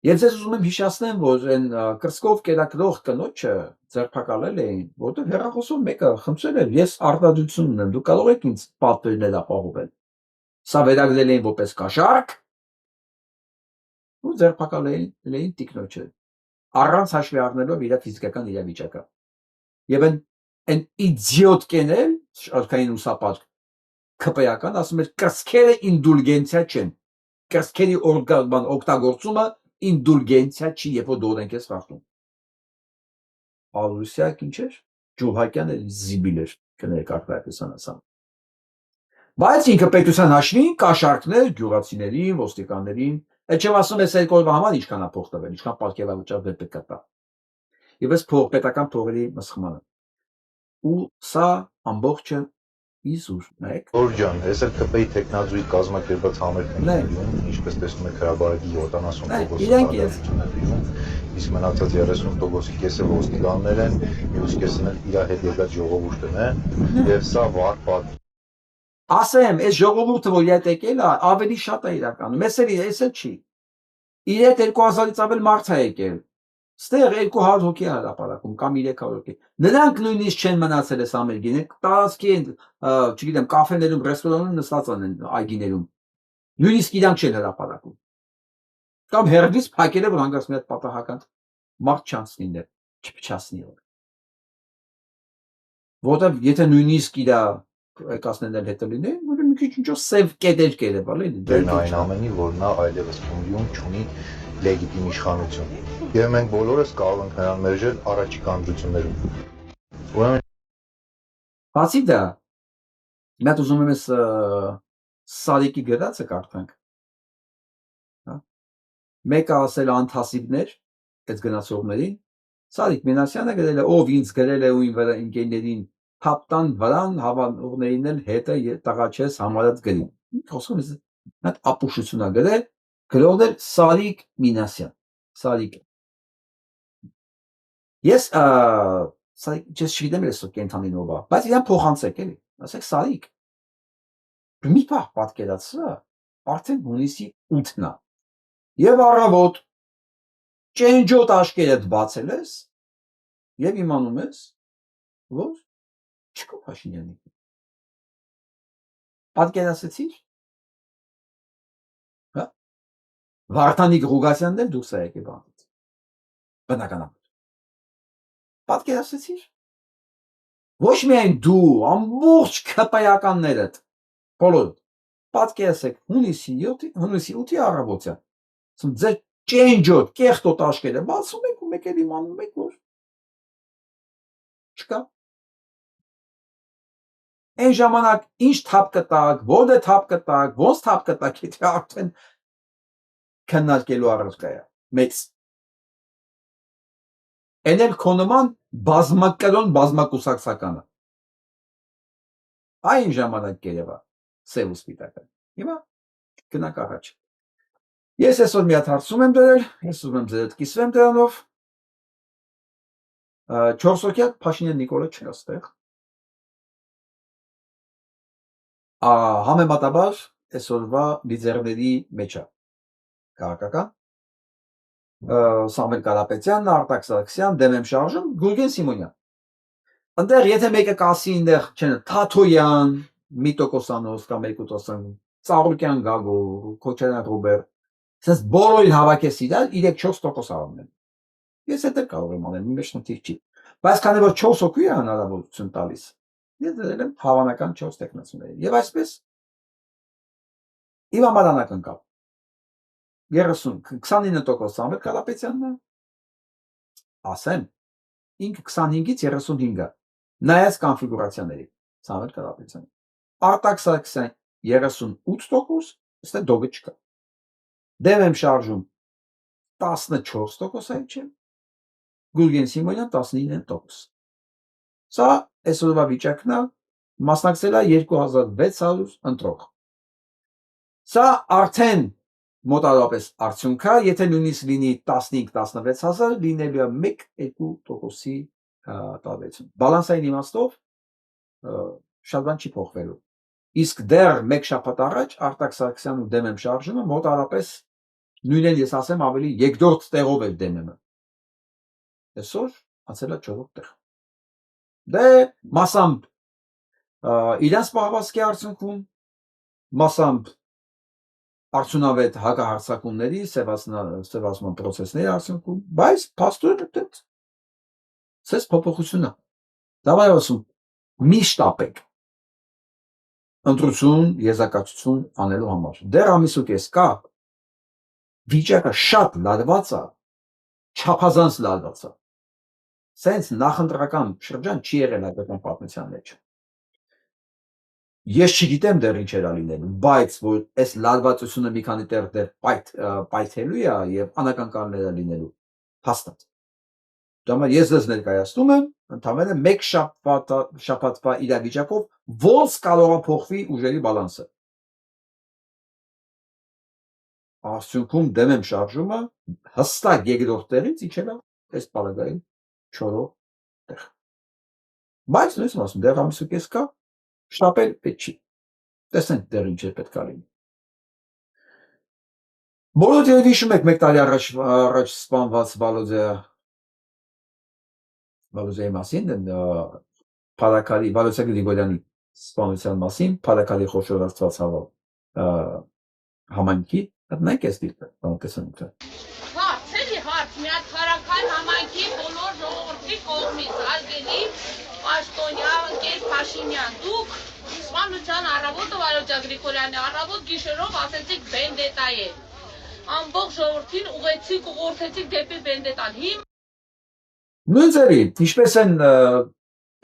Ես ձեզ ուզում եմ հիշեցնեմ, որ այն կրսկով կերակրող կնոջը ձերբակալել էին, որտեղ հեռախոսով մեկը խնդրել էր, ես արտադրություն ունեմ, դուք կարող եք ինձ պատվերներ ապահովել։ Սա վերագրել էին որպես կաշառք, ու ձերբակալել էին տիկնոջը, առանց հաշվի առնելով իր ֆիզիկական իրավիճակը։ Եվ այն իդիոտ կենել, շարքային ուսապար քպեական, ասում էր կրսքերը ինդուլգենցիա չեն։ Կրսքերի օգտագործումը ինդուլգենցիա չի, երբ որ դորենք ես խախտում։ Ալուսիակ ինչ էր։ Ջուհակյանը զիբիլ էր կներկայացան ասամ։ Բայց ինքը պետության հաշվին կաշառքներ գյուղացիներին, ոստիկաններին, այդ չեմ ասում ես երկու օրվա համար ինչքան է փող տվել, ինչքան պարգևավճար պետք է տա։ Եվ այս պետական փողերի մսխմանը։ Ու սա ամբողջը իզուր մեկ։ Որ ջան, ես էլ ԿՊ-ի տեխնազուի կազմակերպած համերգներ եմ, ինչպես տեսնում եք հրաբարակի 70%-ը, իսկ մնացած 30%-ի կեսը ոստիկաններ են, մյուս կեսն էլ իր հետ եկած ժողովուրդն է, եւ սա վարպատ։ Ասեմ, այս ժողովուրդը որ իդ եկել է, ավելի շատ է իրականում։ Ես էլ չի։ Իր հետ 2000-ից ավել մարդ է եկել։ Ստեղ 200 հոգի է հրապարակում կամ 300 հոգի։ Նրանք նույնիսկ չեն մնացել այս ամերիկին, տարածքի են, չգիտեմ, կաֆեներում, ռեստորաններում նստած են այգիներում։ Նույնիսկ իրանք չեն հրապարակում։ Կամ հերվից փակել է, որ հանգած մի հատ պատահական մարդ չանցնի դեր, չփչացնի։ Որտեւ եթե նույնիսկ իր եկածներն էլ հետը լինեն, որ մի քիչ ինչով սև կետեր կերեվա լինի։ Դերն այն ամենի, որ նա այլևս Գյումրիում չունի լեգիտիմ իշխանություն։ Եվ մենք բոլորս կարող ենք նրան մերժել առաջիկա ընտրություններում։ Ուրեմն բացի դա, մենք ուզում եմ Սարիկի գրածը կարդանք։ Հա։ Մեկը ասել անթասիվներ այդ գնացողներին։ Սարիկ Մինասյանը գրել է, ով ինձ գրել է ու իմ վրա ընկերներին թափտան վրան հավանողներին էլ հետը տղաչես համարած գրի։ Խոսում եմ այդ ապուշություն է գրել, գրողն էր Սարիկ Մինասյան։ Սարիկ։ Ես Սա ես չգիտեմ ես կենթանին ով է, բայց իրան փոխանցեք էլի, ասեք Սարիկ։ Մի պահ պատկերացրա, արդեն հունիսի 8-ն է։ Եվ առավոտ ճենջոտ աշկերդ բացել ես եւ իմանում ես, որ չկա Փաշինյանի։ Պատկերացեցի՞ր։ Հա։ Վարդանիկ Ղուգասյանն էլ դուրս է եկել բանից։ Բնականաբար։ Պատկերացեցի՞ր։ Ոչ միայն դու, ամբողջ ԿՊ-ականներդ, բոլոր պատկերացեք հունիսի 8-ի առավոտյան։ Ձեր ճենջոտ, կեղտոտ աշկերը բացում եք ու մեկ էլ իմանում եք, որ չկա։ Այն ժամանակ ինչ թափ կտակ, որտե թափ կտակ, ոնց թափ կտակ, եթե արդեն քննարկելու առարկա է։ Մեծ Էն էլ քո նման բազմակրոն բազմակուսակցականը։ Այն ժամանակ կերևա սև ու սպիտակը։ Հիմա գնանք առաջ։ Ես այսօր մի հատ հարցում եմ դրել, ես ուզում եմ ձեզ կիսվեմ դրանով։ 4 հոգյա Փաշինյան Նիկոլը չկա ստեղ։ Համեմատաբար այսօրվա լիդերների մեջ է քաղաքական Սամվել Կարապետյան, Արտակ Սարգսյան, Դեմեմ Շարժում, Գուրգեն Սիմոնյան։ Այնտեղ եթե մեկը կասի այնտեղ, չեն Թաթոյան, 1%-անոց կամ 2%, Ծառուկյան Գագոր, Քոչարյան Ռոբերտ, ասես բոլորին հավաքես իրար 3-4% առնեն։ Ես դա կարող եմ անել, մի մեջ խնդիր չի։ Բայց քանի որ 4 հոգի է հնարավորություն տալիս, ես դրել եմ հավանական 4 տեխնացիաների։ Եվ այսպես իմ համարանական կապ 29% Սամվել Կարապետյանն է, ասեմ, ինքը 25-ից 35-ը, նայած կոնֆիգուրացիաների, Սամվել Կարապետյանը, Արտակ Սարգսյան 38%, ստե դոգը չկա, Դեմեմ Շարժում 14% այլ չէ, Գուրգեն Սիմոնյան 19%, սա այսօրվա վիճակն է, մասնակցել է 2600 ընտրող, սա արդեն մոտավորապես արդյունքա, եթե նույնիսկ լինի 15-16,000, լինելու է 1-2%-ի տարբերություն։ Բալանսային իմաստով շատ բան չի փոխվելու։ Իսկ դեռ մեկ շաբաթ առաջ Արտակ Սարգսյանն ու Դեմեմ Շարժումը մոտավորապես նույնն ես ասեմ ավելի երկրորդ տեղով էր Դեմեմը։ Այսօր անցել է 4-րդ տեղ։ Դե մասամբ իրանց պահվածքի արդյունքում, մասամբ արդյունավետ հակահարձակումների, սևացման պրոցեսների արդյունքում, բայց փաստորեն դեռ ցես փոփոխություն է։ Դավայ ասում, մի շտապեք ընտրություն, եզակացություն անելու համար։ Դեռ ամիս ու կես կա, վիճակը շատ լարված է, չափազանց լարված է։ Սենց նախընտրական շրջան չի եղել հայկական պատմության մեջ։ Ես չգիտեմ դեռ ինչ էր լինելու, բայց որ այս լարվածությունը մի քանի տեղ դեռ պայթելու է եւ անակնկալներ է լինելու, հաստատ։ Դա համար ես ձեզ ներկայացնում եմ ընդամենը մեկ շաբաթվա իրավիճակով ոնց կարող է փոխվի ուժերի բալանսը։ Արդյունքում Դեմեմ Շարժումը հստակ երկրորդ տեղից իջել է այս պարագային 4-րդ տեղ։ Բայց նույնիսկ ասում դեռ ամիս ու կես կա, շտապել պետք չի։ Տեսնենք դեռ ինչ է պետք է լինի։ Բոլորդ երևի հիշում եք մեկ տարի առաջ սպանված Վալոզյայի մասին, Վալոցյա Գրիգորյանի սպանության մասին, Փարաքարի խոշոր աստվածավա համայնքի, նայեք այս դիրքը, տեսնենք։ Հարց, էլի հարց, մի հատ Փարաքար համայնքի բոլոր ժողովրդի կողմից արգելի պաշտոնյա ընկեր Փաշինյան, դուք սպանության առավոտը Վալոցյա Գրիգորյանի առավոտ գիշերով ասեցիք վենդետա է։ Ամբողջ ժողովրդին ուղեցիք, ուղղորդեցիք դեպի վենդետան։ Նույն ձևի, ինչպես են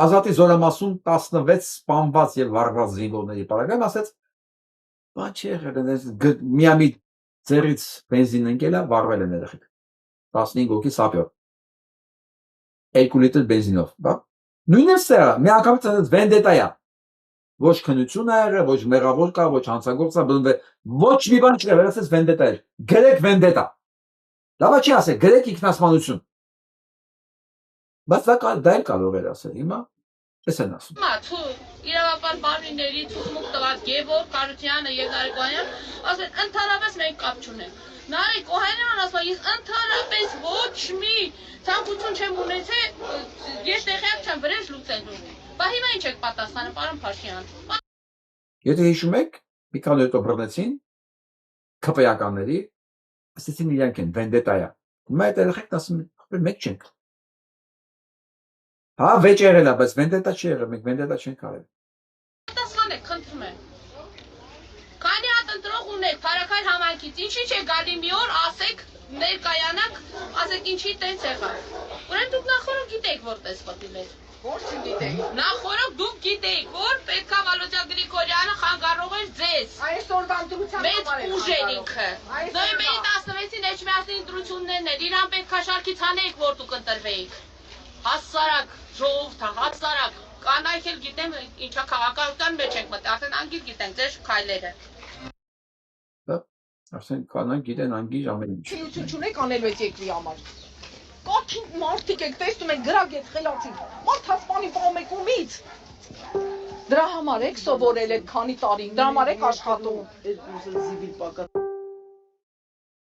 Ազատի զորամասում 16 սպանված եւ վառված զինվորների պարագայում, ասեց, բան չի եղել, միամիտ ձեռից բենզին ընկել է, վառվել են երեխեք։ 15 հոգի սապյոր։ 2 լիտր բենզինով, բա։ Նույնն է սա, մի անգամ վենդետա է։ Ոչ քննություն է եղել, ոչ մեղավոր կա, ոչ հանցագործ է, ոչ մի բան չի եղել, ասես վենդետա էր։ Գրեք վենդետա։ Դա չի ասել, գրեք ինքնասպանություն։ Բայց դա էլ կարող էր ասել, հիմա էս են ասում։ Մա իրավապար բարինների ցուցմուկ տված Գևորգ Կարուչյանը եւ Նարեկ Օհանյանը ասել ընդհանրապես մենք կապ չունենք։ Նարեկ Օհանյանն ասում ես ընդհանրապես ոչ մի ցանկություն չեմ ունեցել, ես տեղյակ չեմ վրեժ լուծելու։ Բա հիմա ինչ եք պատասխանը, պարոն Փաշյան։ Եթե հիշում եք, մի քանի օր բռնեցին ԿՊ-ականների, ասեցին իրանք են վենդետայա։ Հիմա այդ երեխեքն ասում են, մենք չենք։ Հա, վեճ եղել է, բայց վենդետա չի եղել, մենք վենդետա չենք արել։ Պատասխան եք, խնդրում եմ։ Քանի հատ ընտրող ունեք Փարաքար համայնքից, ինչի՞ չէ գալի մի օր ասեք, ներկայանաք, ասեք ինչի տենց եղավ։ Ուրեմն դուք նախորդ գիտեք որպես պատիվ եք։ Ոչ չգիտեի։ Նախորդ դուք գիտեիք, որ պետքա Վալոդյա Գրիգորյանը խանգարող էր ձեզ։ Այսօրվա ընտրության Մեծ ուժ էր ինքը։ Նոյեմբերի 16-ին Էջմիածնի ընտրություններն էր, իրան պետքա շարքից հանեիք, որ դուք ընտրվեիք։ Հասարակ, ժողովուրդ, հասարակ, կանայք էլ գիտեմ ինչա քաղաքական մեջ եք մտել, արդեն անգիր գիտենք ձեր քայլերը։ Արդեն կանայք գիտեն անգիր ամեն ինչ։ Քիություն չունեք անելու այդ երկրի համար։ Կոքին մարդիկ եք տեսնում եք գրագ եք խելացի։ Մարդ հասպանի պահում եք ումից։ Դրա համար եք սովորել այդ քանի տարի, դրա համար եք աշխատում։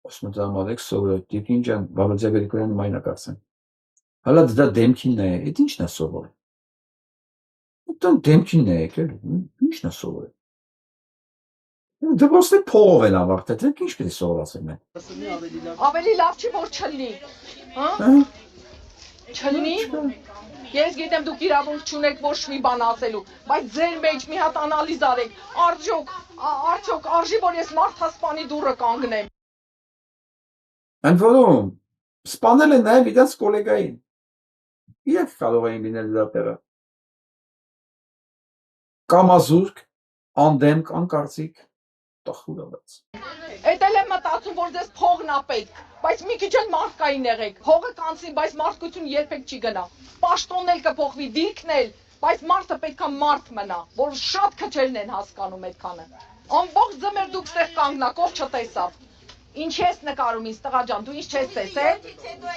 Ասում եմ դրամալ եք սովորել, դիքին ջան, Վալոդյա Գրիգորյանը մայնակացեն։ Հələ դա դեմքին է, այդ ի՞նչն է սովորել։ Դա դեմքին է եկել, ի՞նչն է սովորել։ Դա ոստի փողով են ավարտել, դրանք ինչ պետք է սովորացել մենք։ Ավելի լավ չի որ չլինի։ Հա՞։ Չլինի։ Ես գիտեմ դուք իրավունք չունեք ոչ մի բան ասելու, բայց ձեր մեջ մի հատ անալիզ արեք։ Արդյոք արժի որ ես մարդ հասպանի դուռը կանգնեմ։ Ընդ որում, սպանել են նաև իրենց կոլեգային։ Իրենք կարող էին լինել դրա տեղը։ Կամազուրկ, անդեմ, անկարծիք, տխուրավաց։ Էդ էլ եմ մտածում, որ ձեզ փողն ա պետք, բայց մի քիչ էլ մարդկային եղեք։ Հողը կանցնի, բայց մարդկություն երբեք չի գնա։ Պաշտոնն էլ կփոխվի, դիրքն էլ, բայց մարդը պետքա մարդ մնա, որ շատ քչերն են հասկանում այդքանը։ Ամբողջ ձմեր դուք ստեղ կանգնակ, ով չտեսավ։ Ինչ ես նկարում ինձ տղա ջան, դու ինչ չես տեսել։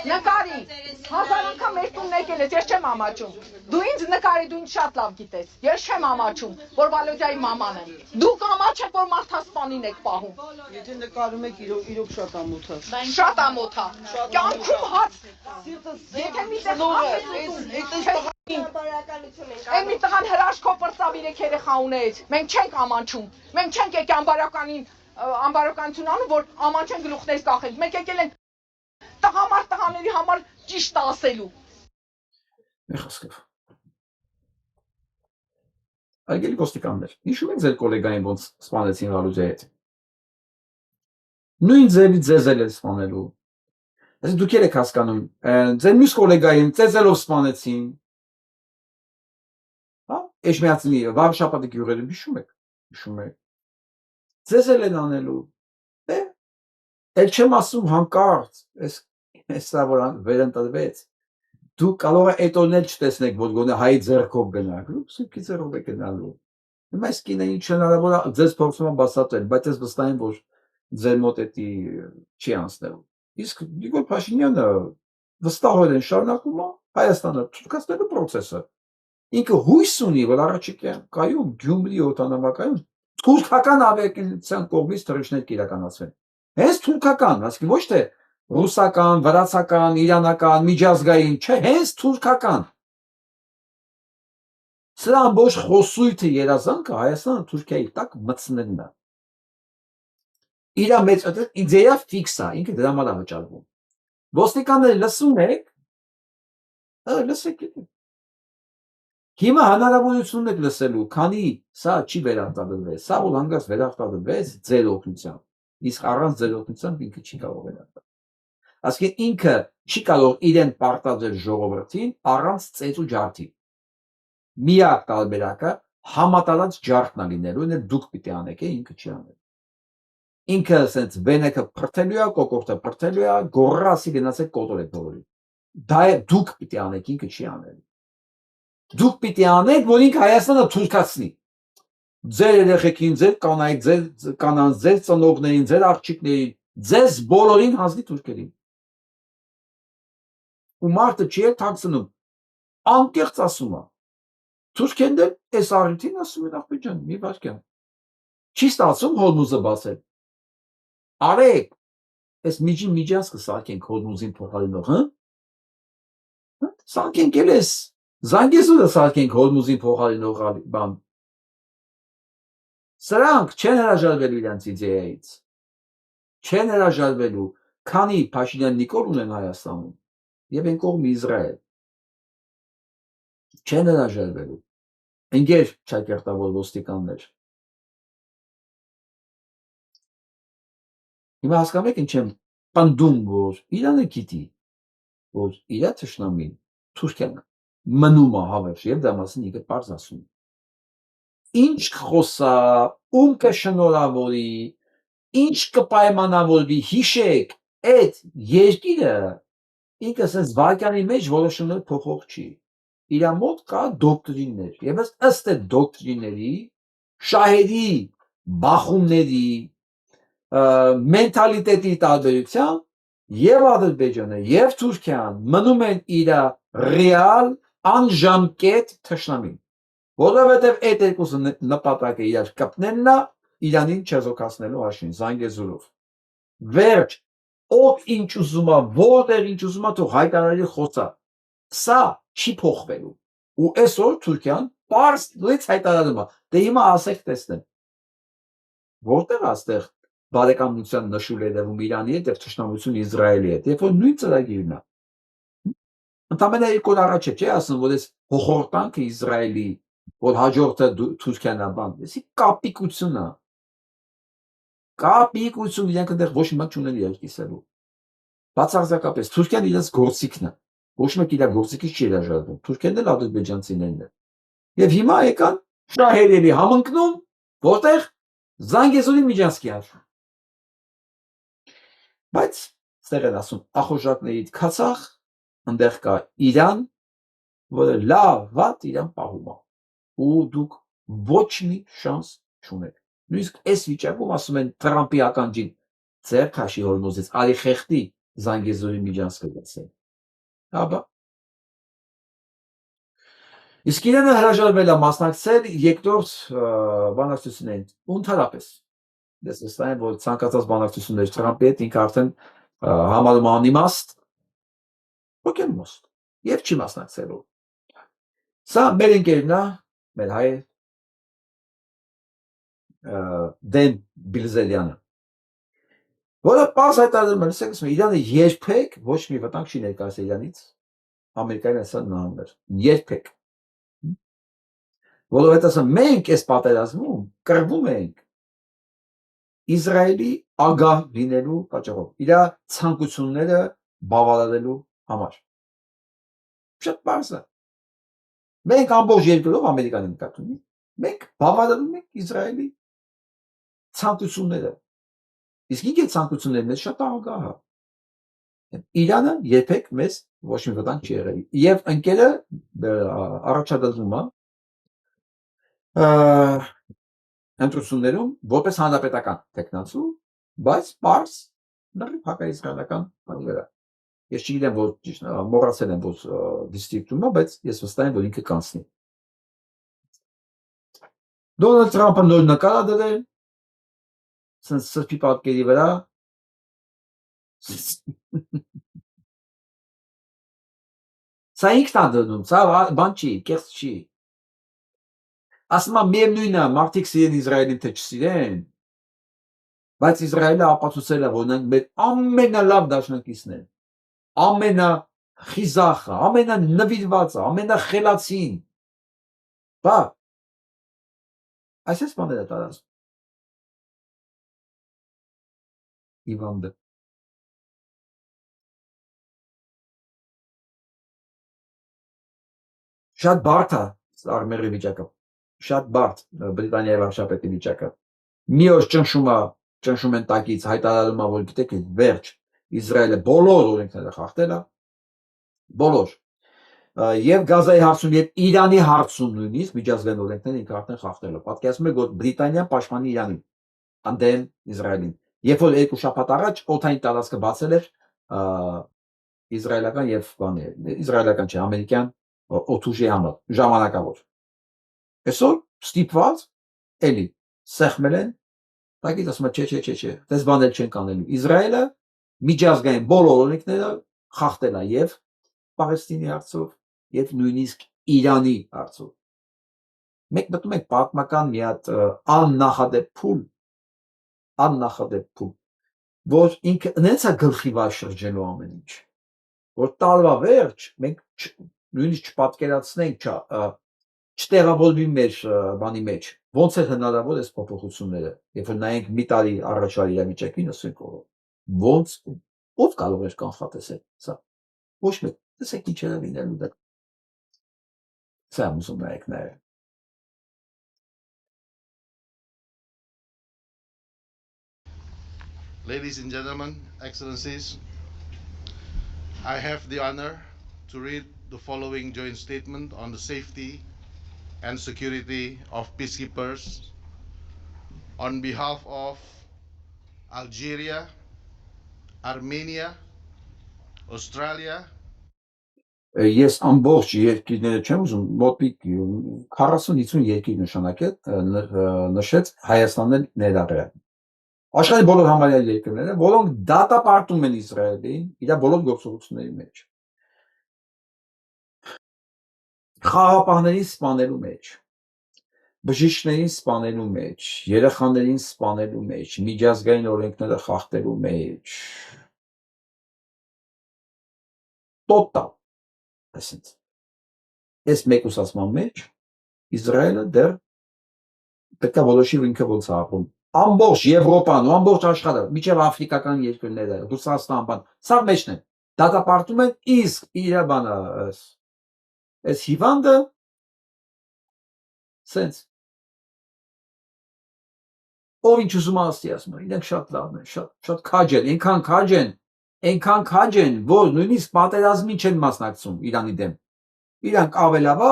Նկարի։ 1000 անգամ մեր տունն եկել ես, ես չեմ ամաչում։ Դու ինձ նկարի, դու ինձ շատ լավ գիտես։ Ես չեմ ամաչում, որ Վալոդյայի մաման եմ։ Դուք ամաչեք, որ մարդասպանին եք պահում։ Եթե նկարում եք իրոք շատ ամոթ է։ Շատ ամոթ է։ Կյանքում հաց։ Եթե մի տեղ Այն մի տղան հրաշքով պրծավ իրեք երեխա ուներ։ Մենք չենք ամանչում։ Մենք չենք եկել ամբարոկանություն անում, որ ամանչեն գլուխներ կախենք։ Մենք եկել ենք տղաների համար ճիշտ ասելու։ Մի խոսքով։ Արգելի ոստիկաններ, հիշում եք ձեր կոլեգային ոնց սպանեցին Վալոդյայի հետ։ Նույն ձևի ձեզ էլ սպանելու։ Այսինքն դուք եք հասկանում, ձեր մյուս կոլեգային ծեզելով սպանեցին։ Հա, Էջմիածնի Վարշապատի գյուղերում հիշում եք։ Ձեզ էլ են անելու։ Էլ չեմ ասում հանկարծ, սա որ վերընտրվեց, դու կարող է այդ օրն էլ չտեսնեք, որ գոնե հայի ձեռքով գնաք, սուպքի ձեռով է գնալու։ Հիմա այս կինը ինչ հնարավոր է ձեզ փորձում եմ բացատրել, բայց ես վստահ եմ, որ ձեր մոտ էդի չի անցնելու։ Իսկ Նիկոլ Փաշինյանը վստահորեն շարունակում է Հայաստանը թուրքացնելու process-ը։ Ինքը հույս ունի, որ առաջիկայում Գյումրի օդանավակայանում թուրքական ավիակենտրոնության կողմից թռիչքներ կիրականացվեն։ Հենց թուրքական, այսինքն ոչ թե ռուսական, վրացական, իրանական, միջազգային, չէ, հենց թուրքական։ Սրա ամբողջ խոսույթը երազանքը Հայաստանը Թուրքիայի տակ մտցնելն է։ Իրա մեծ իդեա ֆիքս է, ինքը դրա համար է վճարվում։ Ոստիկանները լսում եք, լսեք։ Հիմա հնարավորություն եք լսելու, քանի սա չի վերարտադրվել, սա որ հանգած վերարտադրվեց ձեր օգնությամբ, իսկ առանց ձեր օգնությամբ ինքը չի կարող վերարտադրվել։ Այսինքն ինքը չի կարող իրեն պարտադրել ժողովրդին առանց ծեծ ու ջարդի։ Միակ տարբերակը համատարած ջարդն է լինելու, ինքը դուք պիտի անեք, ինքը չի անել։ Ինքը ասենց վենեքը փրթելու է, կոկորտը փրթելու է, գոռասի գնացեք կոտորեք բոլորին։ Դա է դուք պիտի անեք, ինքը չի անել։ Դուք պիտի անեք, որ ինքը Հայաստանը թուրքացնի։ Ձեր երեխեքին, ձեր կանայք, ձեր կանանց, ձեր ծնողներին, ձեր աղջիկներին, ձեզ բոլորին հանձնի թուրքերին։ Ու մարդը չի թաքցնում, անկեղծ ասում է։ Թուրքեն դեր այս առիթին ասում են ախպեջան, մի վարքյան։ Չի ստացում Հորմուզը բացել։ Արեք, այս միջանցքը սարքենք Հորմուզին փոխարինող, հա? Սարքենք էլ էս Զանգեզուրը սարքենք Հորմուզին փոխարինող բան։ Սրանք չեն հրաժարվելու իրենց իդեայից։ Չեն հրաժարվելու, քանի Փաշինյան Նիկոլ ունեն Հայաստանում եւ այն կողմը Իսրայել։ Չեն հրաժարվելու։ Ընկեր ճակերտավոր ոստիկաններ։ Հիմա հասկանում եք ինչ եմ պնդում, որ Իրանը գիտի, որ իր թշնամին Թուրքիան մնում է հավերժ եւ դա մասին ինքը պարզ ասում։ Ինչ խոսա, ում կշնորհավորի, ինչ կպայմանավորվի, հիշեք, այդ երկիրը ինքը sense վարկանի մեջ որոշումներ փոխող չի։ Իր մոտ կա դոկտրիններ եւ ըստ այդ դոկտրինների շահերի, բախումների, մենթալիտետի տարբերությամբ եւ Ադրբեջանը եւ Թուրքիան մնում են իր ռեալ անժամկետ թշնամին, որովհետեւ այդ երկուսը նպատակը իրար կապնելն է Իրանին չեզոքացնելու հաշվին Զանգեզուրով։ Վերջ, ով ինչ ուզում է, որտեղ ինչ ուզում է, թող հայտարարի խոսա։ Սա չի փոխվելու։ Ու այսօր Թուրքիան պարզ լից հայտարարում է։ Դե հիմա ասեք տեսնեմ։ Որտեղ աստեղ բարեկամության նշույլ է դեպում Իրանի հետ եւ թշնամություն Իսրայելի հետ, երբ որ նույն ծրագիրն է։ Ընդամենը երկու օր առաջ չէ ասում, որ այս հոխորտանքը Իսրայելի, որ հաջորդը Թուրքիան է բան, էսի կապիկություն է։ Կապիկություն իրենք այնտեղ ոչ մի բան չունեն իրար կիսելու։ Բացարձակապես Թուրքիան իրենց գործիքն է։ Ոչ մեկ իր գործիքից չի հրաժարվում։ Թուրքերն էլ ադրբեջանցիներն են։ Եվ հիմա եկան շահերելի համընկնում, որտեղ Զանգեզուրի միջանցքի հաշվում։ Բայց ստեղ են ասում ախորժակներից քացախ, այնտեղ կա Իրան, որը լավ, վատ Իրան պահում է։ Ու դուք ոչ մի շանս չունեք։ Նույնիսկ այս վիճակում ասում են Թրամփի ականջին ձեր քաշի Հորմուզից արի խեղդի Զանգեզուրի միջանցքը գցել։ Հաբա։ Իսկ Իրանը հրաժարվել է մասնակցել երկրորդ բանակցություններին ընդհանրապես։ Ես վստահ եմ, որ ցանկացած բանակցություններ Թրամփի հետ ինքը արդեն համարում անիմաստ, ոքեմոստ եւ չի մասնակցելու։ Սա մեր ընկերն է, մեր հայ Դեն Բիլզելյանը, որը պարզ հայտարարում է, լսեք, Իրանը երբեք ոչ մի վտանգ չի ներկայացել Իրանից Ամերիկայի նահանգներ, երբեք։ Որովհետեւ մենք այս պատերազմում կռվում ենք Իսրայելի ագահ լինելու պատճառով, իր ցանկությունները բավարարելու համար։ Շատ պարզ է։ Մենք ամբողջ երկրով Ամերիկան ենք կապում։ Մենք բավարարում ենք Իսրայելի ցանկությունները։ Իսկ ինքը ցանկություններն է շատ ագահ է։ Իրանը երբեք մեզ ոչ մի վտանգ չի եղել։ Եվ ընկերը առաջադասում է ընտրություններում որպես հանրապետական տեխնացու, բայց պարզ լրիվ հակաիսրայելական բաներ է։ Ես չգիտեմ, որ ճիշտ մոռացել եմ, որ դիստրիկտում է, բայց ես վստահ եմ, որ ինքը կանցնի։ Դոնալդ Թրամփը նոր նկար է դրել, սենց սրբի պատկերի վրա։ Սա ինքն է դնում, սա բան չի, կեղծ չի։ Ասում եմ միևնույնն է, մարդիկ սիրեն Իսրայելին թե չսիրեն, բայց Իսրայելը ապացուցել է, որ նրանք մեր ամենալավ դաշնակիցն են, ամենախիզախը, ամենանվիրվածը, ամենախելացին։ Բա այսպես բաներ է տարածում։ Իվանդը։ Շատ բարդ է արմերի վիճակը, շատ բարդ Բրիտանիայի վարչապետի վիճակը։ Մի օր ճնշում են տակից, հայտարարում է, որ գիտեք, վերջ, Իսրայելը բոլոր օրենքները խախտել է, բոլոր։ Եվ Գազայի հարցում եւ Իրանի հարցում նույնիսկ միջազգային օրենքները ինքը արդեն խախտել է։ Պատկերացնում եք, որ Բրիտանիան պաշտպանի Իրանին, անդեմ Իսրայելին։ Երբ որ երկու շաբաթ առաջ օդային տարածքը բացել էր իսրայելական եւ բանի, իսրայելական չէ, ամերիկյան օթուժի համար ժամանակավոր։ Այսօր ստիպված էլի սեղմել են, տակից ասում է չէ, դες բանել չեն կանելու։ Իսրայելը միջազգային բոլոր օրենքները խախտել է եւ Պաղեստինի հարցով եւ նույնիսկ Իրանի հարցով։ Մենք մտնում ենք պատմական մի հատ աննախադեպ փուլ, որ ինքը նենց է գլխի վրա շրջելու ամեն ինչ, որ տարվա վերջ մենք նույնիսկ չպատկերացնենք, չտեղավորվի մեր բանի մեջ, ոնց է հնարավոր այս փոփոխությունները, երբ որ նայենք մի տարի առաջվա իրավիճակին, ասենք ոնց ով կարող էր կանխատեսել սա, ոչ մեկ, տեսեք ինչ է լինելու դա, սա ուզում նայեք նայել։ Ladies and gentlemen, Excellencies, I have the honor to read the following joint statement on the safety and security of peacekeepers on behalf of Algeria, Armenia, Australia. Ես ամբողջ երկիրները չեմ ուզում, մոտիկ 40-50 երկիր նշեց Հայաստանն ներառյալ։ Աշխարհի բոլոր համարյա երկրները, որոնք դատապարտում են Իսրայելին իր բոլոր գործողությունների մեջ։ Խաղապահներին սպանելու մեջ, բժիշկներին սպանելու մեջ, երեխաներին սպանելու մեջ, միջազգային օրենքները խախտելու մեջ։ Տոտալ, այսինքն, այս մեկուսացման մեջ Իսրայելը դեռ պետք է որոշի ինքը ոնց է ապրում։ Ամբողջ Եվրոպան ու ամբողջ աշխարհը, միջև աֆրիկական երկրները, Ռուսաստան, սա մեջն են, դատապարտում են, իսկ իր բանը այս հիվանդը սենց ով ինչ ուզում ասի ասում է, իրենք շատ լավն են, շատ քաջ են, այնքան քաջ են, որ նույնիսկ պատերազմին չեն մասնակցում Իրանի դեմ։ Իրանք ավելավա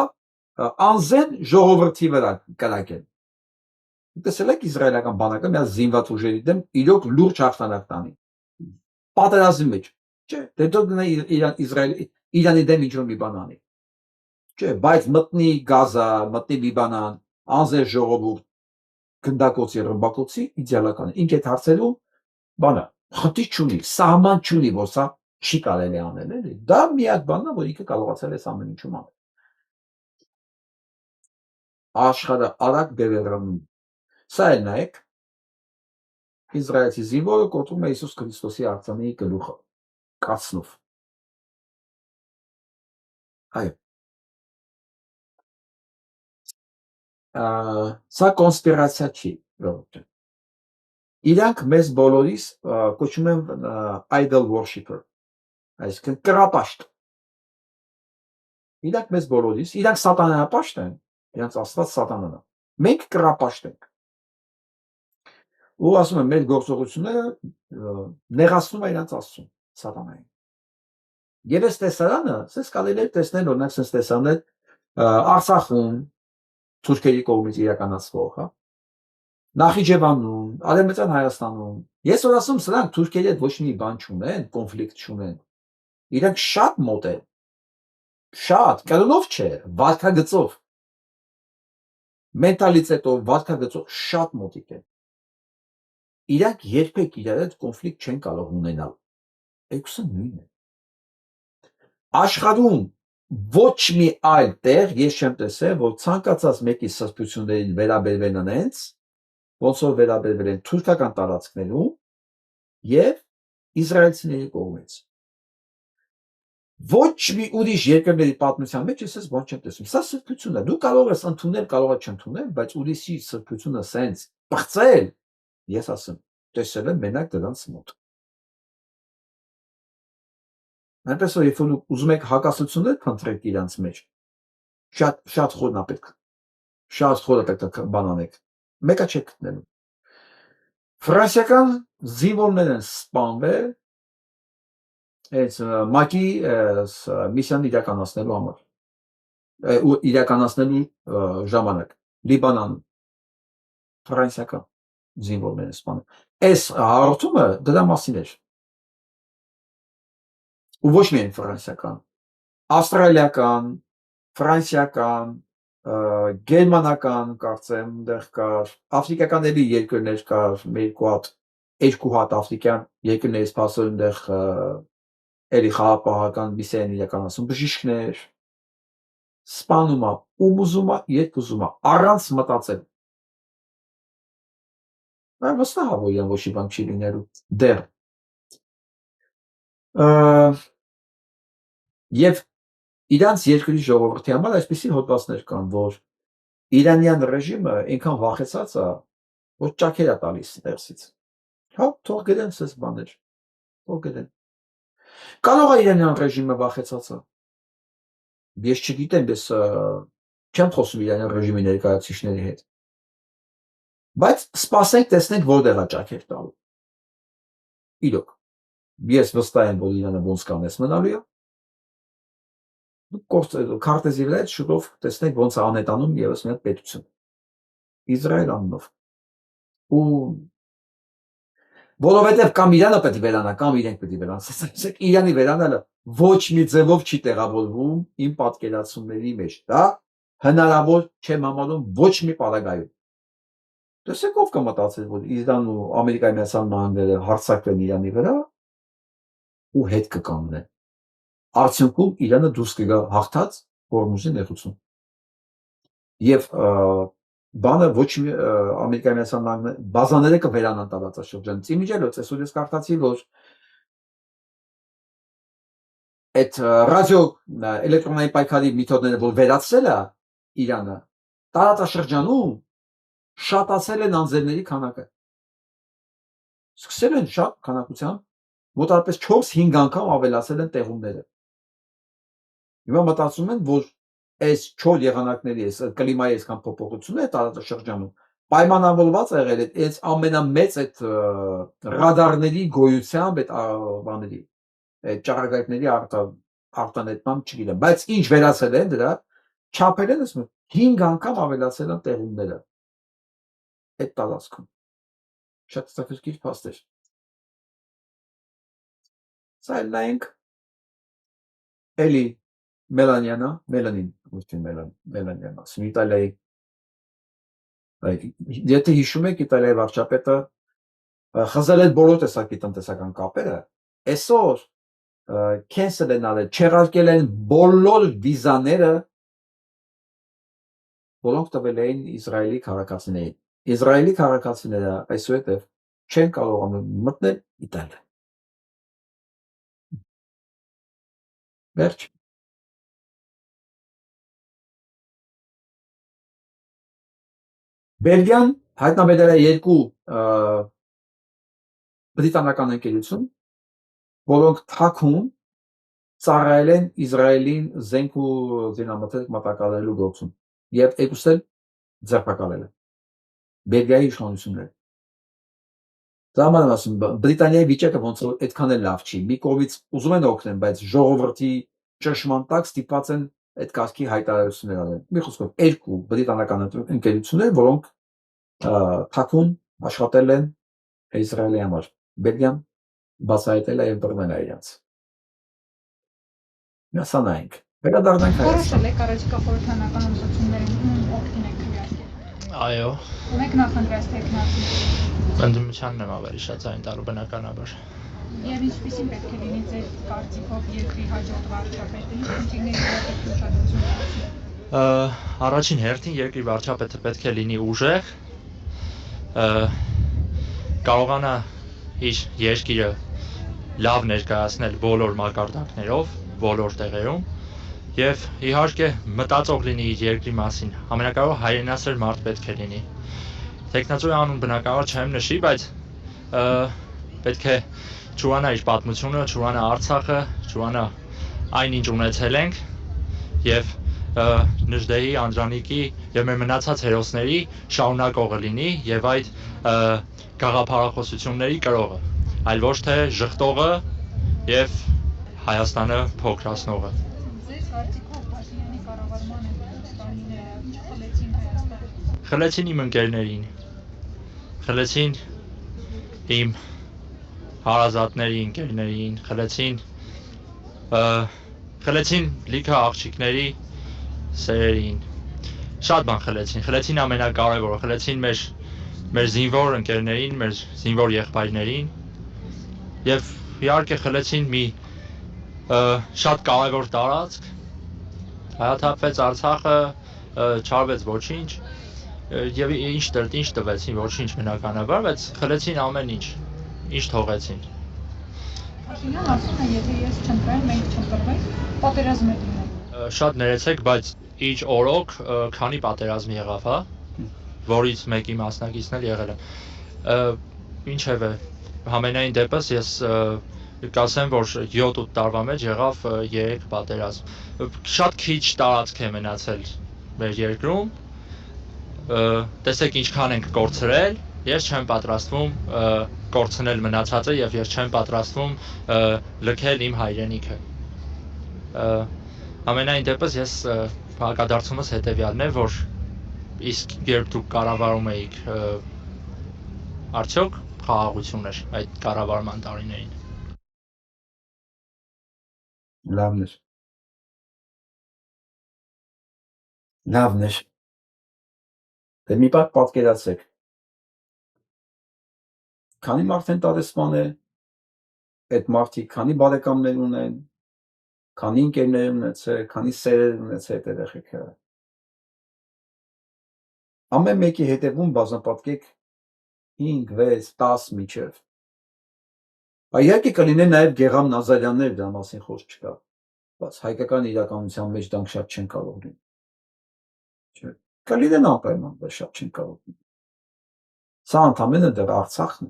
անզեն ժողովրդի վրա կրակեն։ Տեսել եք իսրայելական բանակը մի հատ զինված ուժերի դեմ իրոք լուրջ հաղթանակ տանի։ Պատերազմի մեջ։ Չէ, դե դուք Իրանի դեմ ինչ-որ մի բան անի։ Չէ, բայց մտնի Գազա, մտնի Լիբանան, անզեր ժողովուրդ, գնդակոծի, ռմբակոծի, իդեալական է։ Ինչ այդ հարցերում բանը, խնդիր չունի, սահման չունի, որ սա չի կարելի անել, էլի։ Դա մի հատ բանն է, որ ինքը կարողացել է ամեն ինչում անել։ Աշխարհը արագ բևեռանում։ Սա էլ նայեք, իսրայելցի զինվորը կոտրում է Հիսուս Քրիստոսի արձանի գլուխը, կացնով։ Այո։ Սա կոնսպիրացիա չի, իրանք մեզ բոլորիս կոչում են idol worshipper, այսինքն կռապաշտ։ Իրանք մեզ բոլորիս, իրանք սատանայապաշտ են, իրանք աստված սատանան է, մենք կռապաշտ ենք։ Ու ասում եմ, մեր գործողությունները նեղացնում է իրանք աստծուն, սատանային։ Եվ այս տեսարանը, սենց կարելի է տեսնել, օրինակ սենց տեսանել Արցախում, թուրքերի կողմից իրականացվող, հա, Նախիջևանում, Արևմտյան Հայաստանում։ Ես որ ասում, սրանք թուրքերի հետ ոչ մի բան չունեն, կոնֆլիկտ չունեն։ Իրանք շատ մոտ են, շատ, կրոնով չէ, վարքագծով, մենտալիտետով, վարքագծով շատ մոտիկ են։ Իրանք երբեք իրար հետ կոնֆլիկտ չեն կարող ունենալ։ Էքսը նույնն է։ Աշխարհում ոչ մի այլ տեղ ես չեմ տեսել, որ ցանկացած մեկի սրբություններին վերաբերվել են հենց, ոնց որ վերաբերվել են թուրքական տարածքներում եւ իսրայելցիների կողմից։ Ոչ մի ուրիշ երկրների պատմության մեջ ես այս բան չեմ տեսնում։ Սա սրբություն է։ Դու կարող ես ընդունել, կարող ես չընդունել, բայց ուրիշի սրբությունը սենց բացել, ես ասեմ, տեսել եմ մենակ դրանց մոտ։ Այնպես որ երբ որ ուզում եք հակասություններ փնտրեք իրանց մեջ, շատ խորն է պետք։ Շատ խորը պետք է բան անեք։ Մեկը չեք գտնելու։ Ֆրանսիական զինվորներ են սպանվել այս ՄԱԿ-ի միսիան իրականացնելու համար։ Ու իրականացնելու ժամանակ Լիբանանում ֆրանսիական զինվորներ են սպանել։ Այս հաղորդումը դրա մասին էր։ Ու ոչ միայն ֆրանսիական, ավստրալիական, ֆրանսիական, գերմանական կարծեմ դեռ կար, աֆրիկականների երկրներ կար, երկու հատ աֆրիկյան երկրներից փաստորեն դեռ էլի խաղապահական միսիան իրականացում բժիշկներ, սպանում է, ում ուզում է, երբ ուզում է, առանց մտածել։ Բայց վստահ եմ, որ իրեն ոչ մի բան չի լինելու դեռ։ Եվ իրանց երկրի ժողովրդի համար այսպիսի հոդվածներ կան, որ իրանյան ռեժիմը այնքան վախեցած է, որ ճաքեր է տալիս ներսից։ Հա, թող գրեն սես բաներ, թող գրեն։ Կարող է իրանյան ռեժիմը վախեցած է։ Ես չգիտեմ, ես չեմ խոսում իրանյան ռեժիմի ներկայացուցիչների հետ։ Բայց սպասենք, տեսնենք որտեղ է ճաքեր տալու։ Իրոք, ես վստահ եմ, որ Իրանը ոնց կանես մնալու է։ Քարտեզի վրա շուտով տեսնենք ոնց է անետանում եւս մի հատ պետություն։ Իսրայել անունով։ Ու որովհետև կամ Իրանը պետք է վերանա, կամ իրենք պետք է վերանան։ Ասեցեք, Իրանի վերանալը ոչ մի ձևով չի տեղավորվում իմ պատկերացումների մեջ։ Դա հնարավոր չեմ համարում ոչ մի պարագայում։ Տեսեք ով կմտածել, որ Իսրայելն ու Ամերիկայի Միացյալ Նահանգները հարձակվեն Իրանի վրա ու հետ կկանգնեն։ Արդյունքում Իրանը դուրս կգա հաղթած Հորմուզի նեղություն։ Եվ բանը ոչ մի Ամերիկայի Միացյալ Նահանգները բազաները կվերանան տարածաշրջան։ Իմիջիայլոց այսօր ես կարդացի, որ այդ ռադիո էլեկտրոնային պայքարի մեթոդները, որ վերացրել է Իրանը, տարածաշրջանում շատացել են անձրևների քանակը։ Սկսել են շատ քանակությամբ, մոտավորապես 4-5 անգամ ավելացել են տեղումները։ Հիմա մտածում են, որ այս չոր եղանակների, այս կլիմայի այսքան փոփոխությունները տարածաշրջանում պայմանավորված է եղել այս ամենամեծ այդ ռադարների գոյությամբ այդ բաների, այդ ճառագայթների արտանետման չգիտեմ, բայց ինչ վերացել են դրա, չափել են 5 անգամ ավելացել են տեղումները այդ տարածքում։ Շատ հետաքրքիր փաստ էր։ Սա նայենք էլի Մելանիանա, Մելանիանա, Իտալիայի, եթե հիշում եք, Իտալիայի վարչապետը խզել էր բոլոր տեսակի տնտեսական կապերը, այսօր cancel են արել, չեղարկել են բոլոր վիզաները, որոնք տվել էին Իսրայելի քաղաքացիներին։ Իսրայելի քաղաքացիները այսուհետ չեն կարողանում մտնել Իտալիա։ Վերջ։ Բելգիան հայտնաբերել է երկու բրիտանական ընկերություն, որոնք թաքուն ծառայել են Իսրայելին զենք ու զինամթերք մատակարարելու գործում եւ երկուսն էլ ձերբակալել են Բելգիայի իշխանությունները։ Դա ման ասում, Բրիտանիայի վիճակը ոնց որ այդքան էլ լավ չի։ Մի կողմից ուզում են օգնեն, բայց ժողովրդի ճնշման տակ ստիպված են այդ կարգի հայտարարություններ անեն։ Մի խոսքով երկու բրիտանական ընկերություններ, որոնք թաքուն աշխատել են Իսրայելի համար։ Բելգիան բացահայտել է եւ բռնել է իրենց։ Սա նայենք։ Վերադառնանք Հայաստան։ Որոշել եք առաջիկա խորհրդանական ընտրություններին օգտին եք քվեարկել։ Այո։ Ունեք նախընտրած տեխնացի։ Ընդդիմությանն եմ ավելի շատ այն տալու բնականաբար։ Եվ ինչպիսին պետք է լինի ձեր կարծիքով երկրի հաջորդ վարչապետը, ինչ խնդիրների պետք է ուշադրություն դարձնել։ Առաջին հերթին երկրի վարչապետը պետք է լինի ուժեղ, կարողանա իր երկիրը լավ ներկայացնել բոլոր մակարդակներով, բոլոր տեղերում եւ իհարկե մտածող լինի իր երկրի մասին։ Ամենակարևորը հայրենասեր մարդ պետք է լինի։ Տեխնացուի անուն բնականաբար չեմ նշի, բայց պետք է ճուանա իր պատմությունը, ճուանա Արցախը, ճուանա այն ինչ ունեցել ենք եւ Նժդեհի, Անդրանիկի եւ մեր մնացած հերոսների շարունակողը լինի եւ այդ գաղափարախոսությունների կրողը, այլ ոչ թե ժխտողը եւ Հայաստանը փոքրացնողը։ Ձեր կարծիքով Փաշինյանի կառավարմանը ստանիները չխլեցին Հայաստանը։ Խլեցին իմ ընկերներին, խլեցին իմ հարազատների ընկերներին, խլեցին լիքը աղջիկների սերերին, շատ բան խլեցին ամենակարևորը, խլեցին մեր զինվոր ընկերներին, մեր զինվոր եղբայրներին եւ իհարկե խլեցին մի շատ կարևոր տարածք, հայաթափվեց Արցախը, չարվեց ոչինչ եւ ինչ տվեցին ոչինչ բնականաբար, բայց խլեցին ամեն ինչ թողեցին։ Փաշինյանը ասում է, եթե ես չընտրեմ, մենք չընտրվենք, պատերազմ է լինելու։ Շատ ներեցեք, բայց ինչ օրոք քանի պատերազմ եղավ, հա, որից մեկի մասնակիցն էլ եղել եմ։ Ինչևէ, համենայն դեպս ես կասեմ, որ 7-8 տարվա մեջ եղավ 3 պատերազմ։ Շատ քիչ տարածք է մնացել մեր երկրում։ Տեսեք ինչքան ենք կորցրել, ես չեմ պատրաստվում կորցնել մնացածը եւ ես չեմ պատրաստվում լքել իմ հայրենիքը։ Ամենայն դեպս ես հակադարձումս հետեւյալն է, որ իսկ երբ դուք կառավարում էիք, արդյոք խաղաղություն էր այդ կառավարման տարիներին։ Լավն էր։ Դե մի պահ պատկերացրեք։ Քանի մարդ են տարեսպան է, այդ մարդիկ քանի բարեկամներ ունեն, քանի ընկերներ ունեցել, քանի սերեր ունեցել այդ երեխեքը։ Ամեն մեկի հետևում բազմապատկեք 5, 6, 10 միջև։ Իհարկե կլինեն նաև Գեղամ Նազարյաններ, դրա մասին խոսք չկա, բայց հայկական իրականության մեջ դրանք շատ չեն կարող լինել։ Կլինեն անպայման, բայց շատ չեն կարող լինել։ Սա ընդամենը դեռ Արցախն է։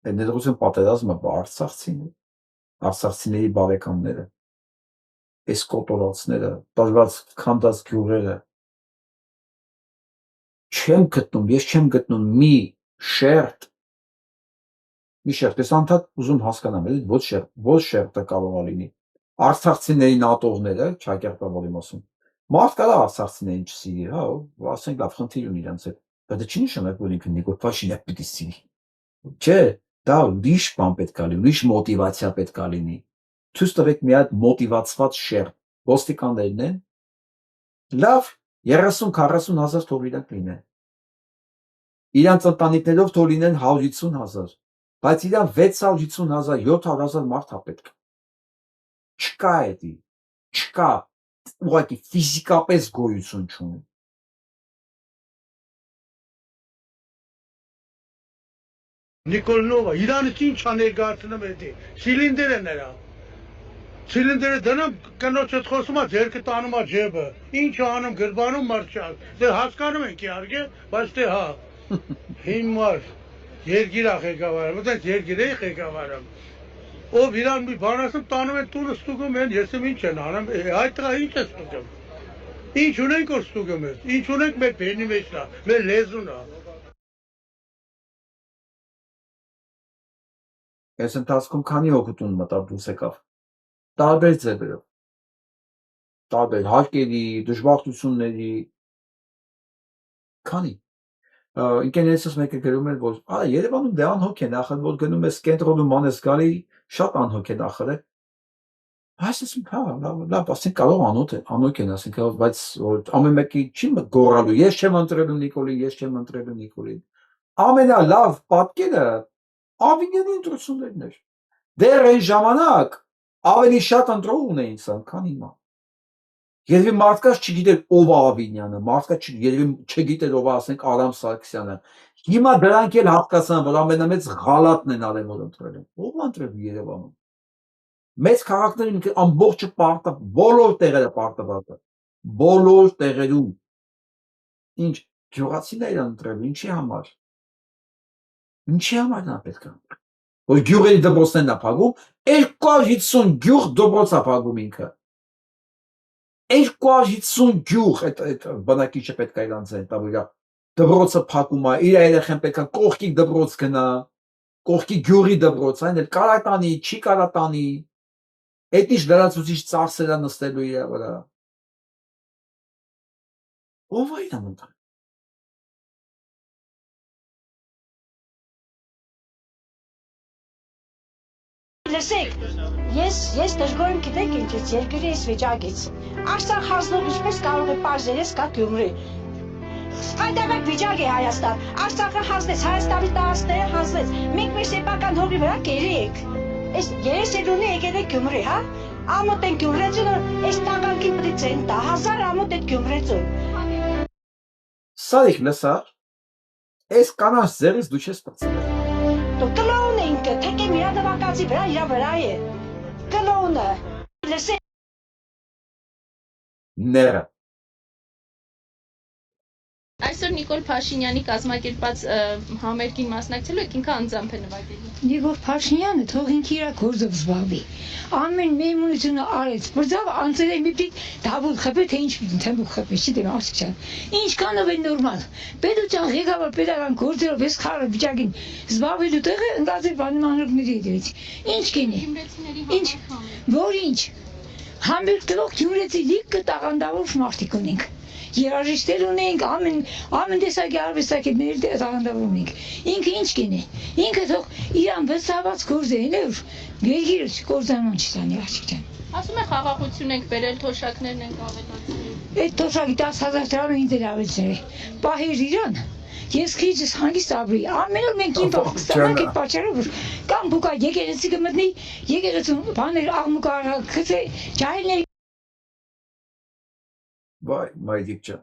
Այդ ներողություն պատերազմը արցախցին է, արցախցիների բարեկամները, այս կոտորածները, տալված քանդած գյուղերը։ Ես չեմ գտնում մի շերտ, ես անդադ ուզում հասկանամ, ոչ շերտը կարող է լինի։ Արցախցիներին ատողները, չակերտավորիմ ասում, մարդ կարող արցախցիներին չսիրի, հա, ասենք լավ, խնդիր ունի իրենց հետ, բայց դա չի նշանակում, որ ինքը Նիկոլ Փաշինյանը պիտի սիրի։ Չէ, դա ուրիշ բան պետք է լինի, ուրիշ մոտիվացիա պետք է լինի։ Ցույց տվեք մի հատ մոտիվացված շերտ, ոստիկաններն են, լավ 30-40 հազար թող իրանք լինեն։ Իրանց ընտանիքներով թող լինեն 150 հազար, բայց իրան 650 հազար, 700 հազար մարդ է պետք։ Չկա էդի, չկա, ուղղակի ֆիզիկապես գոյություն չունի։ Նիկոլնովա, Իրանը ինչ է ներկայացնում էդի, սիլինդր է նրա։ Սիլինդրը դնում կնոջդ խոսում է, ձերքը տանում է ջեբը, ինչ է անում, գրբանում մարդ, դե հասկանում ենք իհարկե, բայց դե հա, հիմար, երկիր է ղեկավարում, մտած երկիր է ղեկավարում, ով իրան մի բան ասում, տանում են տունը ստուգում են, ես եմ ինչ են անում, այդ տղա ինչ է ստուգում, ինչ ունենք որ ստուգում ես, ինչ ունենք մեր բենի մեջն է, մեր լեզուն է։ Այս ընթացքում քանի հոգուտուն մտավ դուրս եկավ, տարբեր ձևերով, տարբեր հարկերի, դժբախտությունների, քանի։ Ինքներս մեկը գրում էր, որ Երևանում դե անհոգ է նախր, որ գնում ես կենտրոնում անես գալի, շատ անհոգ է նախր է։ Այս ասում, հա, լավ, ասենք կարող անհոգ են, ասենք, բայց ամեն մեկի չի գոռալու, ես չեմ ընտրելու Նիկոլին, ես չեմ ընտրելու Նիկոլին։ Ամենալավ պատկերը Ավինյանի ընտրություններն էր։ Դեռ այն ժամանակ ավելի շատ ընտրող ունեին սա, քան հիմա։ Երևի մարդկաց չգիտեր ով է Ավինյանը, մարդկաց երևի չգիտեր ով է, ասենք, Արամ Սարգսյանը։ Հիմա դրանք էլ հասկացան, որ ամենամեծ ղալատն են արել, որ ընտրել են։ Ով ընտրել Երևանում։ Մեծ քաղաքներին ամբողջը պարտը, բոլոր տեղերը պարտված է։ Բոլոր տեղերում։ Ինչ գյուղացիներ են ընտրել, ինչի համար։ Ինչի համար նա պետք է։ Որ գյուղերի դպրոցներն է փակում, 250 գյուղ դպրոց է փակում ինքը։ 250 գյուղ, այդ բնակիչը պետք է իրանց են տա, որ դպրոցը փակում է, իր երեխան պետք է կողքի դպրոց գնա, կողքի գյուղի դպրոց, այն էլ կարա տանի, չի կարա տանի, այդ ինչ լրացուցիչ ծախսեր է նստելու իր վրա։ Ով է իրան ընտրել։ լսեք, ես դժգոհ գիտեք ինչից, երկրի այս վիճակից։ Արցախ հանձնող ինչպես կարող է պարզերես կա Գյումրի։ Հայտարարակ վիճակ է Հայաստան, Արցախը հանձնեց, Հայաստանի տարածքները հանձնեց, մենք մեր սեփական հողի վրա կերի եք։ Այս երեսելունի եկել եք Գյումրի, հա։ Ամոթ են Գյումրեցուն, այս տաղանքի պտից են տա, 1000 ամոթ են Գյումրեցուն։ Սարիկ լսար, այս կանանց ձեռից դու չես պրծել։ Դու կլոուն է ինքը, թեք է միադավակացի վրա, իրա վրա է։ Կլոունը, լսեք։ Ները։ Այսօր Նիկոլ Փաշինյանի կազմակերպած համերգին մասնակցելու եք, ինքը անձամբ է նվագելու։ Նիկոլ Փաշինյանը թող ինքը իր գործով զբաղվի։ Ամեն մեմունությունը արեց, բրձավ անցել է մի պիտի դավուլ խփի, թե ինչ պիտի թեմուկ խփի, չգիտեմ ասիքան։ Ինչքանով է նորմալ։ Պետության ղեկավար պետական գործերով էս խառը վիճակին զբաղվելու տեղը ընկած է բանիմանրուկների հետևից։ Ինչ կինի։ Ինչ, որ ինչ։ Համերգ տվող գյումրեցի լիքը տաղանդավոր մարդիկ ունենք։ Երաժիշտներ ունենք, ամեն տեսակի արվեստագետներ տաղանդավոր ունենք։ Ինքը ինչ կինի։ Ինքը թող իրան վստահված գործերն էր, գերգիրը գործանուն չտանի աշիքան։ Ասում է խաղաղություն ենք բերել, թոշակներն ենք ավելացրել։ Այդ թոշակի 10,000 դրամը ինձ էլ ավելցրել։ Պահեր իրան։ Ես քիչս հանգիստ ապրի, ամեն օր մենք իմ Պակիստանակ այդ պատճառով կամ բուկա եկեղեցի կմտնի, եկեղեցու բաներ աղմուկ գցե, ջահելների Վայ, մայրիկ ջան։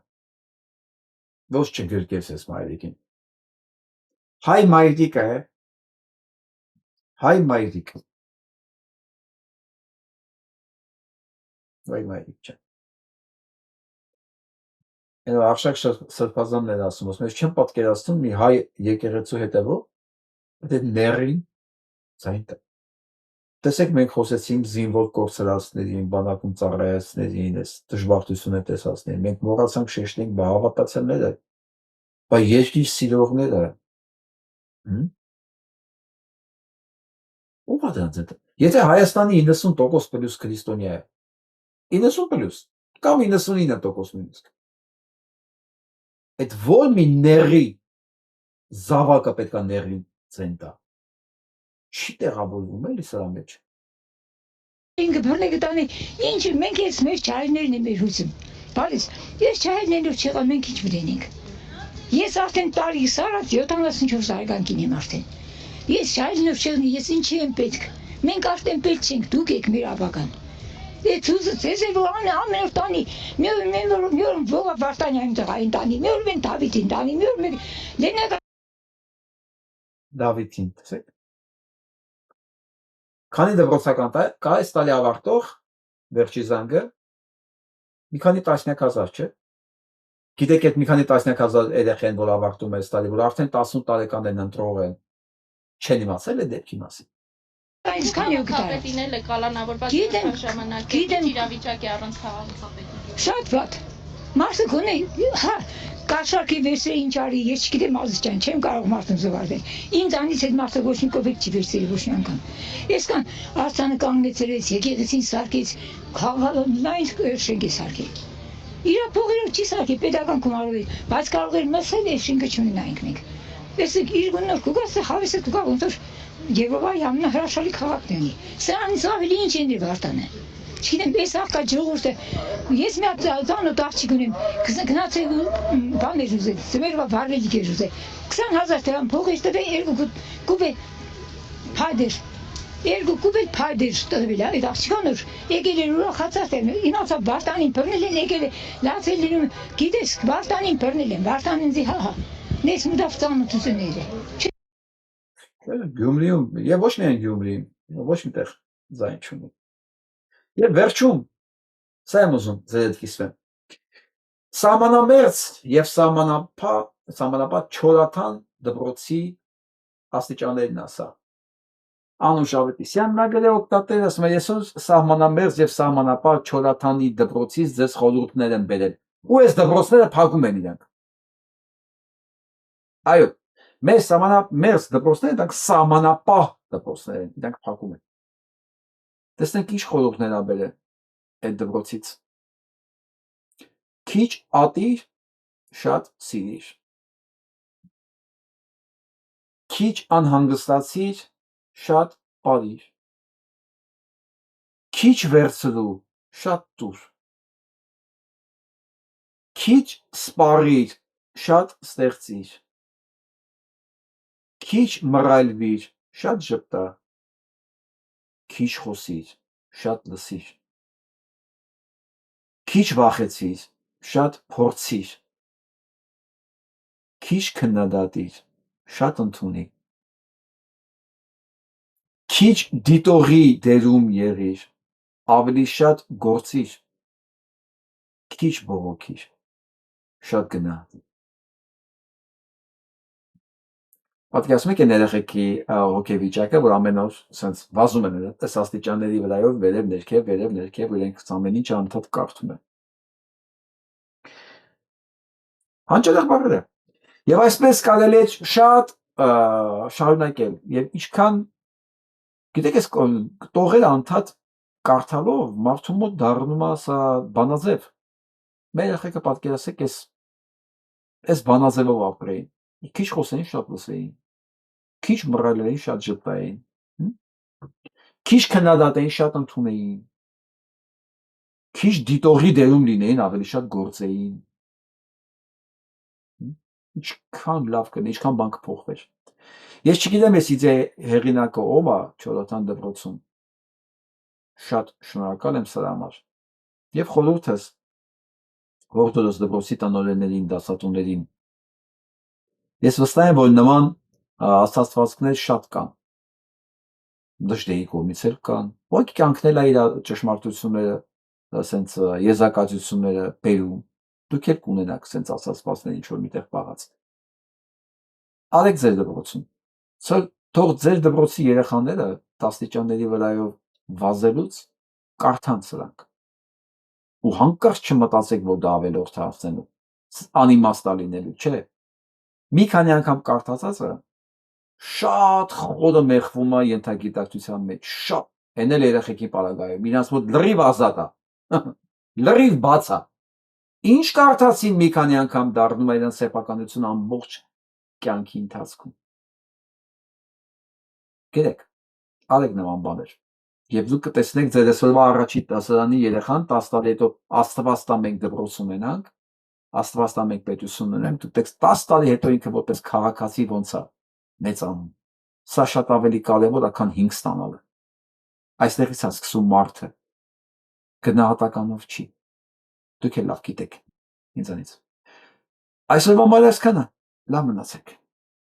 Ոչ չգրկես ես մայրիկին։ Հայ մայրիկը է։ Հայ մայրիկ։ Վայ մայրիկ ջան։ Ενώ արշակ սրբազանն են ասում, ես չեմ պատկերացնում մի հայ եկեղեցու հետևով, այդ ներին ձայն տա։ Տեսեք մենք խոսեցինք զինվոր կորցրածներին, բանակում ծառայացներին, այս դժբախտությունը տեսածներին, մենք մոռացանք շեշտենք բա հավատացյալները, բա երկիր սիրողները։ Ո՞վ է դրանց հետ։ Եթե Հայաստանի 90% պլյուս քրիստոնյա է, 90 պլյուս կամ 99% նույնիսկ, այդ որ մի ների զավակը պետք է ների ձեն տա։ Չի տեղավորվում էլի սրա մեջ։ Ինքը բռնեկը տանի, ինչ մենք ես մեր չայրներն է մեր հուսում։ Բալիս, ես չայրներով չեղան մենք ինչ վրենենք։ Ես արդեն տարի սարած 74 տարեկան կին եմ արդեն։ Ես չայրներով չեղնի, ես ինչի եմ պետք։ Մենք արդեն պետք չենք, դուք եք մեր ապական։ Այդ հուզը ձեզ է որ ամեն օր տանի, մի օր ողա Վարդանյանի տղային տանի, մի օր մենք Դավիթին տանի, մի օր մենք Լեննագ Դավիթին, տեսեք։ Քանի դպրոցական կա այս տալի ավարտող վերջի զանգը մի քանի տասնյակ հազար չէ։ Գիտեք այդ մի քանի տասնյակ հազար երեխեն որ ավարտում է այս տալի, որ արդեն 18 տարեկան են ընտրող են, չեն իմացել է դեպքի մասին։ Այսքան եք տա։ Խապետինել է կալանավորված ժամանակ, իրավիճակի առանց խապետի։ Շատ վատ։ Մարդը գոնե, հա, կաշառքի վերցրել ինչ արի, ես չգիտեմ ազգ չեմ կարող մարդուն զվարվել։ Ինձանից այդ մարդը ոչ մի կոպեկ չի վերցրել ոչ մի անգամ։ Այսքան Արցանը կանգնեցրեց, եկեղեցին սարքեց, լայն շենք է սարքել։ Իրա փողերով չի սարքել, պետական գումարով է, բայց կարող էր մսել է շենքը չունենայինք մենք։ Տեսեք, իր գունոր կուգասը հավեսը կուգա ոնց որ Եվրոպայի ամենահրաշալի քաղաքն է։ Սրանից ավելի ինչ են Վարդանը։ Չգիտեմ, այս աղքա ժողովուրդը, ես մի հատ ծանոթ աղջիկ ունեմ, գնացել բաներ ուզել, ծմերվա վառելիք էր ուզել, 20,000 դրամ փող էր տվել, 2 կուբե փայդեր, 2 կուբե փայդեր տվել, այդ աղջիկան որ եկել էր ուրախացած էր, իմացա Վարդանին բռնել են, եկել է, լացել լինում, գիտես, Վարդանին բռնել են, Վարդանին զի հա, նես մտավ ծանոթություններ է։ Գյումրիում, եւ ոչ միայն Գյումրիում, ոչ միտեղ ձայն չունի։ Եվ վերջում, սա եմ ուզում ձեր հետ կիսվեմ, սահմանամերձ և սահմանապատ չորաթան դպրոցի աստիճաններն ասա։ Անուշ Ավետիսյանն ա գրել օգտատեր, ասում է, ես սահմանամերձ և սահմանապատ չորաթանի դպրոցից ձեզ խորհուրդներ եմ բերել, ու այս դպրոցները փակում են իրանք։ Այո, մեր սահմանամերձ դպրոցները, դրանք սահմանապահ դպրոցներ են, իրանք փակում են։ Տեսնենք ինչ խորհուրդներ ա բերել այդ դպրոցից։ Քիչ ատիր, շատ սիրիր։ Քիչ անհանգստացիր, շատ պարիր։ Քիչ վերցրու, շատ տուր։ Քիչ սպառիր, շատ ստեղծիր։ Քիչ մռայլվիր, շատ ժպտա։ Քիչ խոսիր, շատ լսիր։ Քիչ վախեցիր, շատ փորձիր։ Քիչ քննադատիր, շատ ընդունի։ Քիչ դիտողի դերում եղիր, ավելի շատ գործիր։ Քիչ բողոքիր, շատ գնա։ Պատկերացնում եք այն երեխեքի հոգեվիճակը, որ ամեն օր սենց վազում են այս աստիճանների վրայով վերև ներքև, ու իրենք ամեն ինչը անդադ կարդում են։ Հանճարեղ բառեր է։ Եվ այսպես կարելի է շատ շարունակել։ Եվ ինչքան, գիտեք, այս տողերը անդադ կարդալով մարդու մոտ դառնում է սա բանաձև։ Մեր երեխեքը պատկերացրեք այս բանաձևով ապրեին։ Քիչ խոսեին, շատ լսեին։ Քիչ մռայլեին, շատ ժպտային։ Քիչ քննադատեին, շատ ընդունեին։ Քիչ դիտողի դերում լինեին, ավելի շատ գործեին։ Ինչքան լավ կլինի, ինչքան բան կփոխվեր։ Ես չգիտեմ, այս իդեայի հեղինակը ով է Չորրորդ դպրոցում։ Շատ շնորհակալ եմ սրա համար։ Եվ խորհուրդս Օրթոդոքս դպրոցի տնօրեններին, դասատուներին։ Ես վստահ եմ, որ նման աստվածվածքներ շատ կան։ Դժդեի կողմից էլ կան։ Ոք կյանքնել է իր ճշմարտությունները, ասենց եզակացությունները բերում։ Դուք էլ կունենաք ասենց աստվածվածքներ ինչ որ միտեղ պահած։ Արեք ձեր դպրոցում։ Թող ձեր դպրոցի երեխաները տասնիճանների վրայով վազելուց կարդան սրանք։ Ու հանկարծ չմտածեք, որ դա ավելորդ է ասելու, անիմաստ լինելու, չէ։ Մի քանի անգամ կարդացածը շատ խորը մեղվում է ենթագիտակցության մեջ, շատ։ Էն էլ երեխեքի պարագայում, իրանց մոտ լրիվ ազատ է, լրիվ բաց է։ Ինչ կարդացին մի քանի անգամ դառնում է իրենց սեփականությունը ամբողջ կյանքի ընթացքում։ Գիտեք, արեք նման բաներ։ Եվ դուք կտեսնեք ձեր այսօրվա առաջի դասարանի երեխան 10 տարի հետո Աստված տա մենք դպրոց ունենանք, Աստված տա մենք պետություն ունենք, դուք տեք 10 տարի հետո ինքը որպես քաղաքացի ոնց է մեծանում։ Սա շատ ավելի կարևոր է, քան 5 ստանալը։ Այստեղից է սկսում մարդը։ Գնահատականով չի։ Դուք էլ լավ գիտեք ինձանից։ Այսօրվա համար այսքանը, լավ մնացեք։